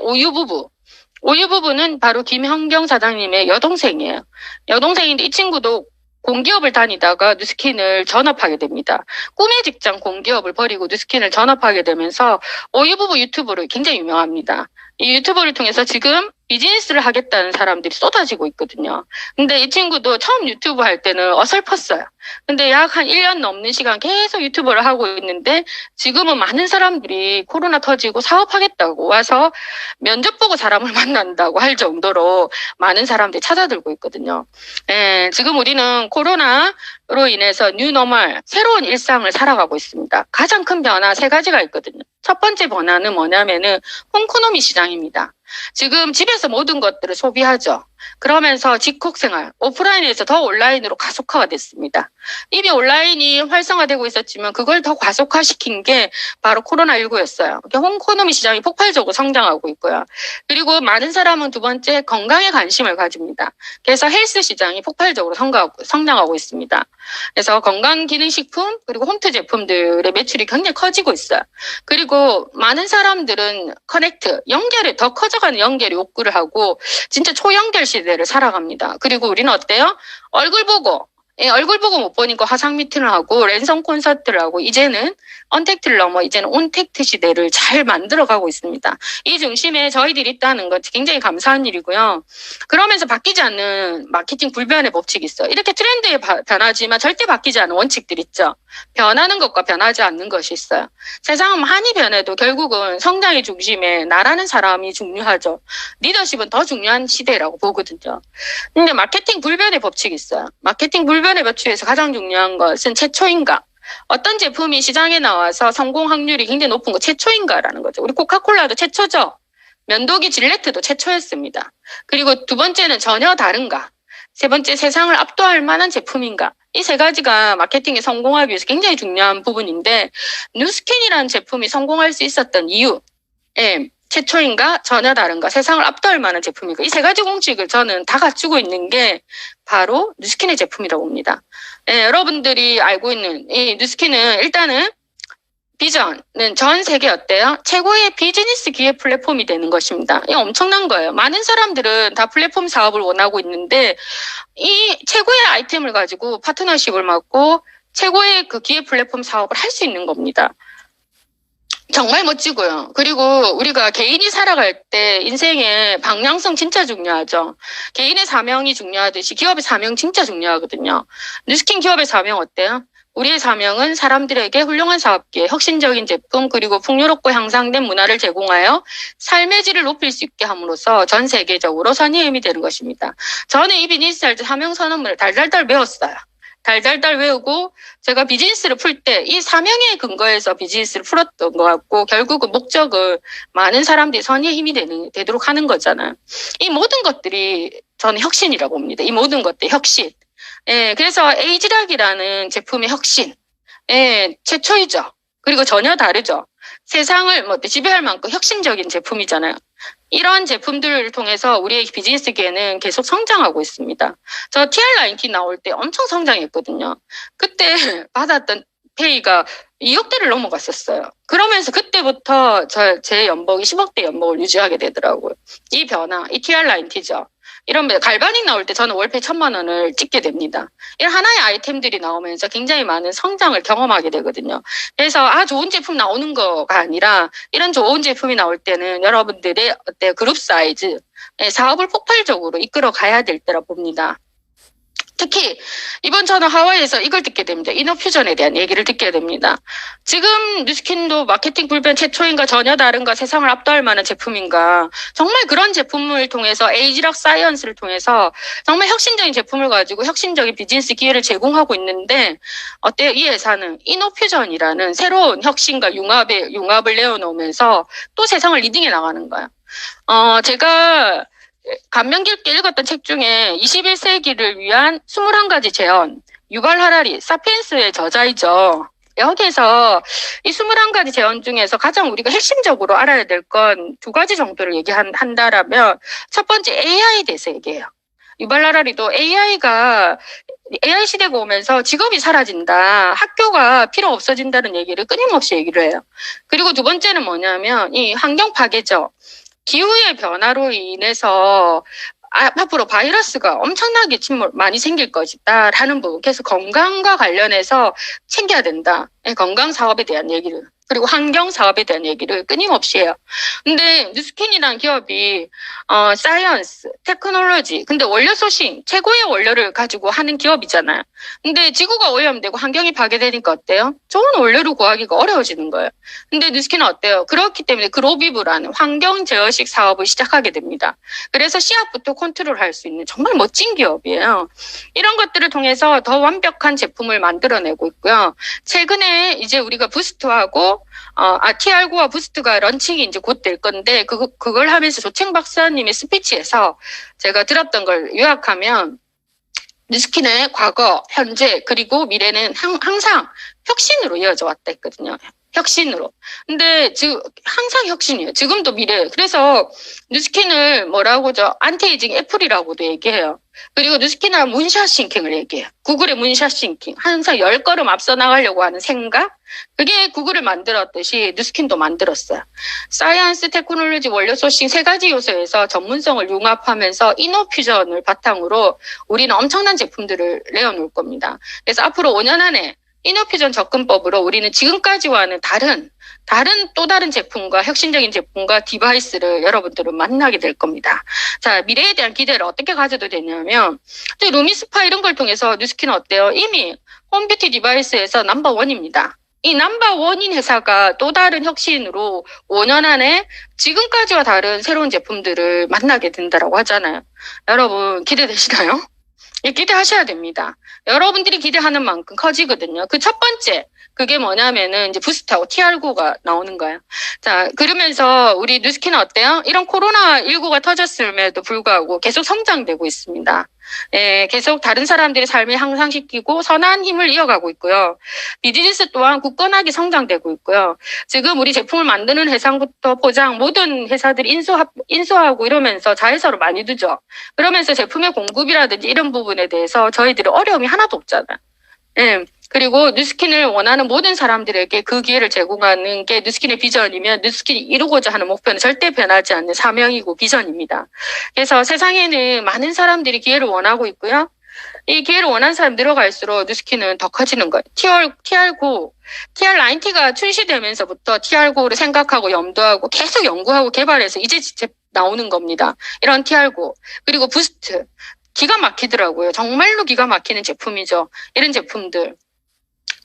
오유 부부는 바로 김형경 사장님의 여동생이에요. 여동생인데 이 친구도 공기업을 다니다가 뉴스킨을 전업하게 됩니다. 꿈의 직장 공기업을 버리고 뉴스킨을 전업하게 되면서 오유 부부 유튜브로 굉장히 유명합니다. 이 유튜브를 통해서 지금 비즈니스를 하겠다는 사람들이 쏟아지고 있거든요. 근데 이 친구도 처음 유튜브 할 때는 어설펐어요. 근데 약 한 1년 넘는 시간 계속 유튜브를 하고 있는데 지금은 많은 사람들이 코로나 터지고 사업하겠다고 와서 면접 보고 사람을 만난다고 할 정도로 많은 사람들이 찾아들고 있거든요. 예, 지금 우리는 코로나로 인해서 뉴노멀, 새로운 일상을 살아가고 있습니다. 가장 큰 변화 세 가지가 있거든요. 첫 번째 변화는 뭐냐면은 홈코노미 시장입니다. 지금 집에서 모든 것들을 소비하죠. 그러면서 직콕생활, 오프라인에서 더 온라인으로 가속화가 됐습니다. 이미 온라인이 활성화되고 있었지만 그걸 더 가속화시킨 게 바로 코로나19였어요. 홈코노미 시장이 폭발적으로 성장하고 있고요. 그리고 많은 사람은 두 번째 건강에 관심을 가집니다. 그래서 헬스 시장이 폭발적으로 성장하고 있습니다. 그래서 건강기능식품 그리고 홈트 제품들의 매출이 굉장히 커지고 있어요. 그리고 많은 사람들은 커넥트, 연결이 더 커져가는 연결이 욕구를 하고 진짜 초연결 시대를 살아갑니다. 그리고 우리는 어때요? 얼굴 보고 못 보니까 화상 미팅을 하고 랜선 콘서트를 하고 이제는 언택트를 넘어 이제는 온택트 시대를 잘 만들어가고 있습니다. 이 중심에 저희들이 있다는 것 굉장히 감사한 일이고요. 그러면서 바뀌지 않는 마케팅 불변의 법칙이 있어요. 이렇게 트렌드에 변하지만 절대 바뀌지 않는 원칙들 있죠. 변하는 것과 변하지 않는 것이 있어요. 세상은 많이 변해도 결국은 성장의 중심에 나라는 사람이 중요하죠. 리더십은 더 중요한 시대라고 보거든요. 근데 마케팅 불변의 법칙이 있어요. 마케팅 불변의 법칙에서 가장 중요한 것은 최초인가. 어떤 제품이 시장에 나와서 성공 확률이 굉장히 높은 거 최초인가라는 거죠. 우리 코카콜라도 최초죠. 면도기 질레트도 최초였습니다. 그리고 두 번째는 전혀 다른가. 세 번째 세상을 압도할 만한 제품인가. 이 세 가지가 마케팅에 성공하기 위해서 굉장히 중요한 부분인데 뉴스킨이라는 제품이 성공할 수 있었던 이유. 최초인가 전혀 다른가 세상을 압도할 만한 제품인가 이 세 가지 공식을 저는 다 갖추고 있는 게 바로 뉴스킨의 제품이라고 봅니다. 여러분들이 알고 있는 이 뉴스킨은 일단은 비전은 전 세계 어때요? 최고의 비즈니스 기회 플랫폼이 되는 것입니다. 이거 엄청난 거예요. 많은 사람들은 다 플랫폼 사업을 원하고 있는데 이 최고의 아이템을 가지고 파트너십을 맺고 최고의 그 기회 플랫폼 사업을 할 수 있는 겁니다. 정말 멋지고요. 그리고 우리가 개인이 살아갈 때 인생의 방향성 진짜 중요하죠. 개인의 사명이 중요하듯이 기업의 사명 진짜 중요하거든요. 뉴스킨 기업의 사명 어때요? 우리의 사명은 사람들에게 훌륭한 사업기회, 혁신적인 제품, 그리고 풍요롭고 향상된 문화를 제공하여 삶의 질을 높일 수 있게 함으로써 전 세계적으로 선의의 힘이 되는 것입니다. 저는 이 비즈니스 할 때 사명 선언문을 달달달 외웠어요. 달달달 외우고 제가 비즈니스를 풀 때 이 사명에 근거해서 비즈니스를 풀었던 것 같고 결국은 목적을 많은 사람들이 선의의 힘이 되도록 하는 거잖아요. 이 모든 것들이 저는 혁신이라고 봅니다. 이 모든 것들 혁신. 그래서 에이지락이라는 제품의 혁신. 최초이죠. 그리고 전혀 다르죠. 세상을 지배할 만큼 혁신적인 제품이잖아요. 이런 제품들을 통해서 우리의 비즈니스계는 계속 성장하고 있습니다. 저 TR19 나올 때 엄청 성장했거든요. 그때 받았던 페이가 2억대를 넘어갔었어요. 그러면서 그때부터 제 연봉이 10억대 연봉을 유지하게 되더라고요. 이 변화, 이 TR19죠. 이런 갈바닉 나올 때 저는 월페 1,000만 원을 찍게 됩니다. 이런 하나의 아이템들이 나오면서 굉장히 많은 성장을 경험하게 되거든요. 그래서 좋은 제품 나오는 거가 아니라 이런 좋은 제품이 나올 때는 여러분들의 그룹 사이즈, 사업을 폭발적으로 이끌어 가야 될 때라 봅니다. 특히 이번 저는 하와이에서 이걸 듣게 됩니다. 이너퓨전에 대한 얘기를 듣게 됩니다. 지금 뉴스킨도 마케팅 불변 최초인가 전혀 다른가 세상을 압도할 만한 제품인가 정말 그런 제품을 통해서 에이지락 사이언스를 통해서 정말 혁신적인 제품을 가지고 혁신적인 비즈니스 기회를 제공하고 있는데 어때요? 이 회사는 이너퓨전이라는 새로운 혁신과 융합을 내어놓으면서 또 세상을 리딩해 나가는 거예요. 제가 감명 깊게 읽었던 책 중에 21세기를 위한 21가지 제언, 유발 하라리, 사피엔스의 저자이죠. 여기에서 이 21가지 제언 중에서 가장 우리가 핵심적으로 알아야 될 건 두 가지 정도를 얘기한다라면 첫 번째 AI에 대해서 얘기해요. 유발 하라리도 AI 시대가 오면서 직업이 사라진다, 학교가 필요 없어진다는 얘기를 끊임없이 얘기를 해요. 그리고 두 번째는 뭐냐면 이 환경 파괴죠. 기후의 변화로 인해서 앞으로 바이러스가 엄청나게 많이 생길 것이다라는 부분. 그래서 건강과 관련해서 챙겨야 된다. 건강 사업에 대한 얘기를. 그리고 환경 사업에 대한 얘기를 끊임없이 해요. 근데 뉴스킨이라는 기업이 사이언스, 테크놀로지, 근데 원료 소싱, 최고의 원료를 가지고 하는 기업이잖아요. 근데 지구가 오염되고 환경이 파괴되니까 어때요? 좋은 원료를 구하기가 어려워지는 거예요. 근데 뉴스킨은 어때요? 그렇기 때문에 그로비브라는 환경 제어식 사업을 시작하게 됩니다. 그래서 씨앗부터 컨트롤할 수 있는 정말 멋진 기업이에요. 이런 것들을 통해서 더 완벽한 제품을 만들어내고 있고요. 최근에 이제 우리가 부스트하고 TR9와 부스트가 런칭이 이제 곧 될 건데 그걸 하면서 조창 박사님의 스피치에서 제가 들었던 걸 요약하면 뉴스킨의 과거, 현재 그리고 미래는 항상 혁신으로 이어져 왔다 했거든요. 혁신으로. 근데 지금 항상 혁신이에요. 지금도 미래. 그래서 뉴스킨을 뭐라고죠? 안티에이징 애플이라고도 얘기해요. 그리고 뉴스킨은 문샷 싱킹을 얘기해요. 구글의 문샷 싱킹. 항상 10걸음 앞서 나가려고 하는 생각? 그게 구글을 만들었듯이 뉴스킨도 만들었어요. 사이언스, 테크놀로지, 원료 소싱 세 가지 요소에서 전문성을 융합하면서 이노퓨전을 바탕으로 우리는 엄청난 제품들을 내어놓을 겁니다. 그래서 앞으로 5년 안에 이노퓨전 접근법으로 우리는 지금까지와는 또 다른 제품과 혁신적인 제품과 디바이스를 여러분들은 만나게 될 겁니다. 자, 미래에 대한 기대를 어떻게 가져도 되냐면, 루미스파 이런 걸 통해서 뉴스킨은 어때요? 이미 홈뷰티 디바이스에서 넘버원입니다. 이 넘버원인 회사가 또 다른 혁신으로 5년 안에 지금까지와 다른 새로운 제품들을 만나게 된다라고 하잖아요. 여러분 기대되시나요? 예, 기대하셔야 됩니다. 여러분들이 기대하는 만큼 커지거든요. 그 첫 번째, 그게 뭐냐면은 이제 부스트하고 TR9가 나오는 거예요. 자, 그러면서 우리 뉴스킨은 어때요? 이런 코로나19가 터졌음에도 불구하고 계속 성장되고 있습니다. 예, 계속 다른 사람들의 삶을 향상시키고 선한 힘을 이어가고 있고요. 비즈니스 또한 굳건하게 성장되고 있고요. 지금 우리 제품을 만드는 회사부터 포장 모든 회사들이 인수하고 이러면서 자회사로 많이 두죠. 그러면서 제품의 공급이라든지 이런 부분에 대해서 저희들이 어려움이 하나도 없잖아요. 예. 그리고 뉴스킨을 원하는 모든 사람들에게 그 기회를 제공하는 게 뉴스킨의 비전이면 뉴스킨이 이루고자 하는 목표는 절대 변하지 않는 사명이고 비전입니다. 그래서 세상에는 많은 사람들이 기회를 원하고 있고요. 이 기회를 원하는 사람이 늘어갈수록 뉴스킨은 더 커지는 거예요. TR9, TR90가 출시되면서부터 TR9를 생각하고 염두하고 계속 연구하고 개발해서 이제 나오는 겁니다. 이런 TR9. 그리고 부스트. 기가 막히더라고요. 정말로 기가 막히는 제품이죠. 이런 제품들.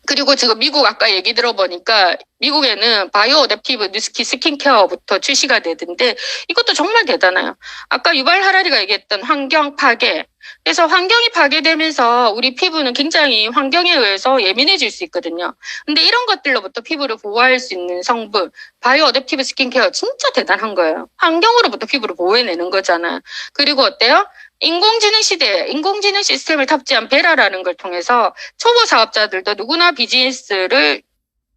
그리고 지금 미국 아까 얘기 들어보니까 미국에는 바이오 어댑티브 뉴스킨 스킨케어부터 출시가 되던데 이것도 정말 대단해요. 아까 유발 하라리가 얘기했던 환경 파괴. 그래서 환경이 파괴되면서 우리 피부는 굉장히 환경에 의해서 예민해질 수 있거든요. 근데 이런 것들로부터 피부를 보호할 수 있는 성분, 바이오 어댑티브 스킨케어 진짜 대단한 거예요. 환경으로부터 피부를 보호해내는 거잖아요. 그리고 어때요? 인공지능 시대에 인공지능 시스템을 탑재한 베라라는 걸 통해서 초보 사업자들도 누구나 비즈니스를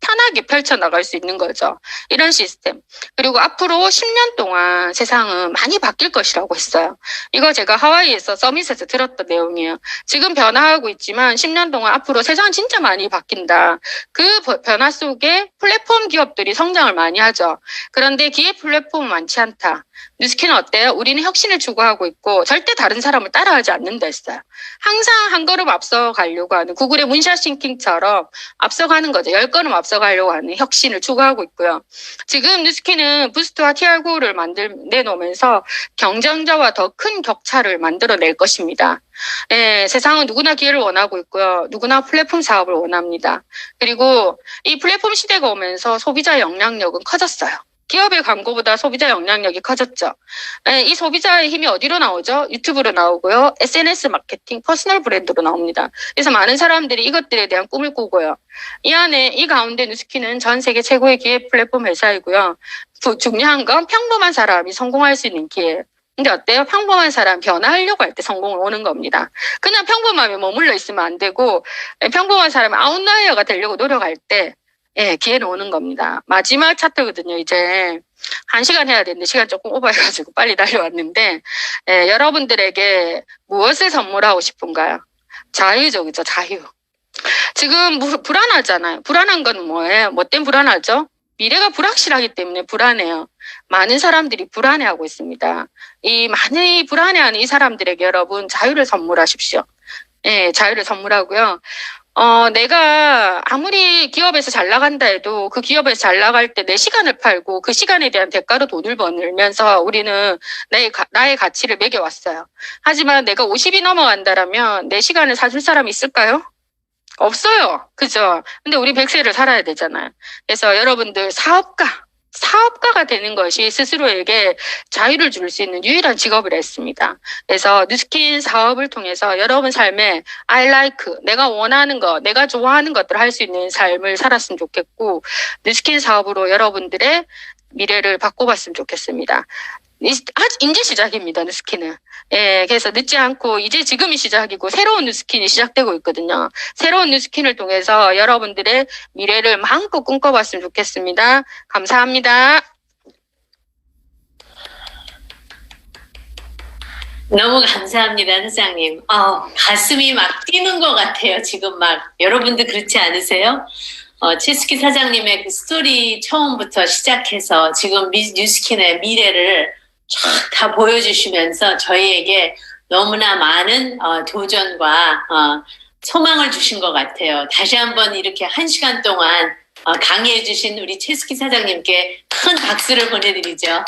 편하게 펼쳐나갈 수 있는 거죠. 이런 시스템. 그리고 앞으로 10년 동안 세상은 많이 바뀔 것이라고 했어요. 이거 제가 하와이에서 서밋에서 들었던 내용이에요. 지금 변화하고 있지만 10년 동안 앞으로 세상은 진짜 많이 바뀐다. 그 변화 속에 플랫폼 기업들이 성장을 많이 하죠. 그런데 기획 플랫폼은 많지 않다. 뉴스킨은 어때요? 우리는 혁신을 추구하고 있고 절대 다른 사람을 따라하지 않는다 했어요. 항상 한 걸음 앞서 가려고 하는 구글의 문샷 싱킹처럼 앞서가는 거죠. 10걸음 앞서가려고 하는 혁신을 추구하고 있고요. 지금 뉴스킨은 부스트와 TR9를 내놓으면서 경쟁자와 더 큰 격차를 만들어낼 것입니다. 예, 세상은 누구나 기회를 원하고 있고요. 누구나 플랫폼 사업을 원합니다. 그리고 이 플랫폼 시대가 오면서 소비자 영향력은 커졌어요. 기업의 광고보다 소비자 영향력이 커졌죠. 이 소비자의 힘이 어디로 나오죠? 유튜브로 나오고요. SNS 마케팅, 퍼스널 브랜드로 나옵니다. 그래서 많은 사람들이 이것들에 대한 꿈을 꾸고요. 이 가운데 뉴스킨은 전 세계 최고의 기획 플랫폼 회사이고요. 중요한 건 평범한 사람이 성공할 수 있는 기회예요. 근데 어때요? 평범한 사람 변화하려고 할 때 성공을 오는 겁니다. 그냥 평범함에 머물러 있으면 안 되고 평범한 사람이 아웃라이어가 되려고 노력할 때 예, 기회는 오는 겁니다. 마지막 차트거든요. 이제 1시간 해야 되는데 시간 조금 오버해가지고 빨리 달려왔는데 예, 여러분들에게 무엇을 선물하고 싶은가요? 자유죠. 그죠? 자유. 지금 불안하잖아요. 불안한 건 뭐예요? 뭐 때문에 불안하죠? 미래가 불확실하기 때문에 불안해요. 많은 사람들이 불안해하고 있습니다. 이 많이 불안해하는 이 사람들에게 여러분 자유를 선물하십시오. 예, 자유를 선물하고요. 내가 아무리 기업에서 잘 나간다 해도 그 기업에서 잘 나갈 때 내 시간을 팔고 그 시간에 대한 대가로 돈을 벌면서 우리는 나의 가치를 매겨왔어요. 하지만 내가 50이 넘어간다라면 내 시간을 사줄 사람이 있을까요? 없어요. 그죠? 근데 우리 100세를 살아야 되잖아요. 그래서 여러분들 사업가가 되는 것이 스스로에게 자유를 줄 수 있는 유일한 직업을 했습니다. 그래서 뉴스킨 사업을 통해서 여러분 삶에 I like, 내가 원하는 것, 내가 좋아하는 것들을 할 수 있는 삶을 살았으면 좋겠고, 뉴스킨 사업으로 여러분들의 미래를 바꿔봤으면 좋겠습니다. 이제 시작입니다, 뉴스킨은. 예, 그래서 늦지 않고 이제 지금이 시작이고 새로운 뉴스킨이 시작되고 있거든요. 새로운 뉴스킨을 통해서 여러분들의 미래를 마음껏 꿈꿔봤으면 좋겠습니다. 감사합니다. 너무 감사합니다, 사장님. 가슴이 막 뛰는 것 같아요. 지금 막 여러분들 그렇지 않으세요? 채스키 사장님의 그 스토리 처음부터 시작해서 지금 뉴스킨의 미래를 쫙 다 보여주시면서 저희에게 너무나 많은 도전과 소망을 주신 것 같아요. 다시 한번 이렇게 1시간 동안 강의해 주신 우리 채스키 사장님께 큰 박수를 보내드리죠.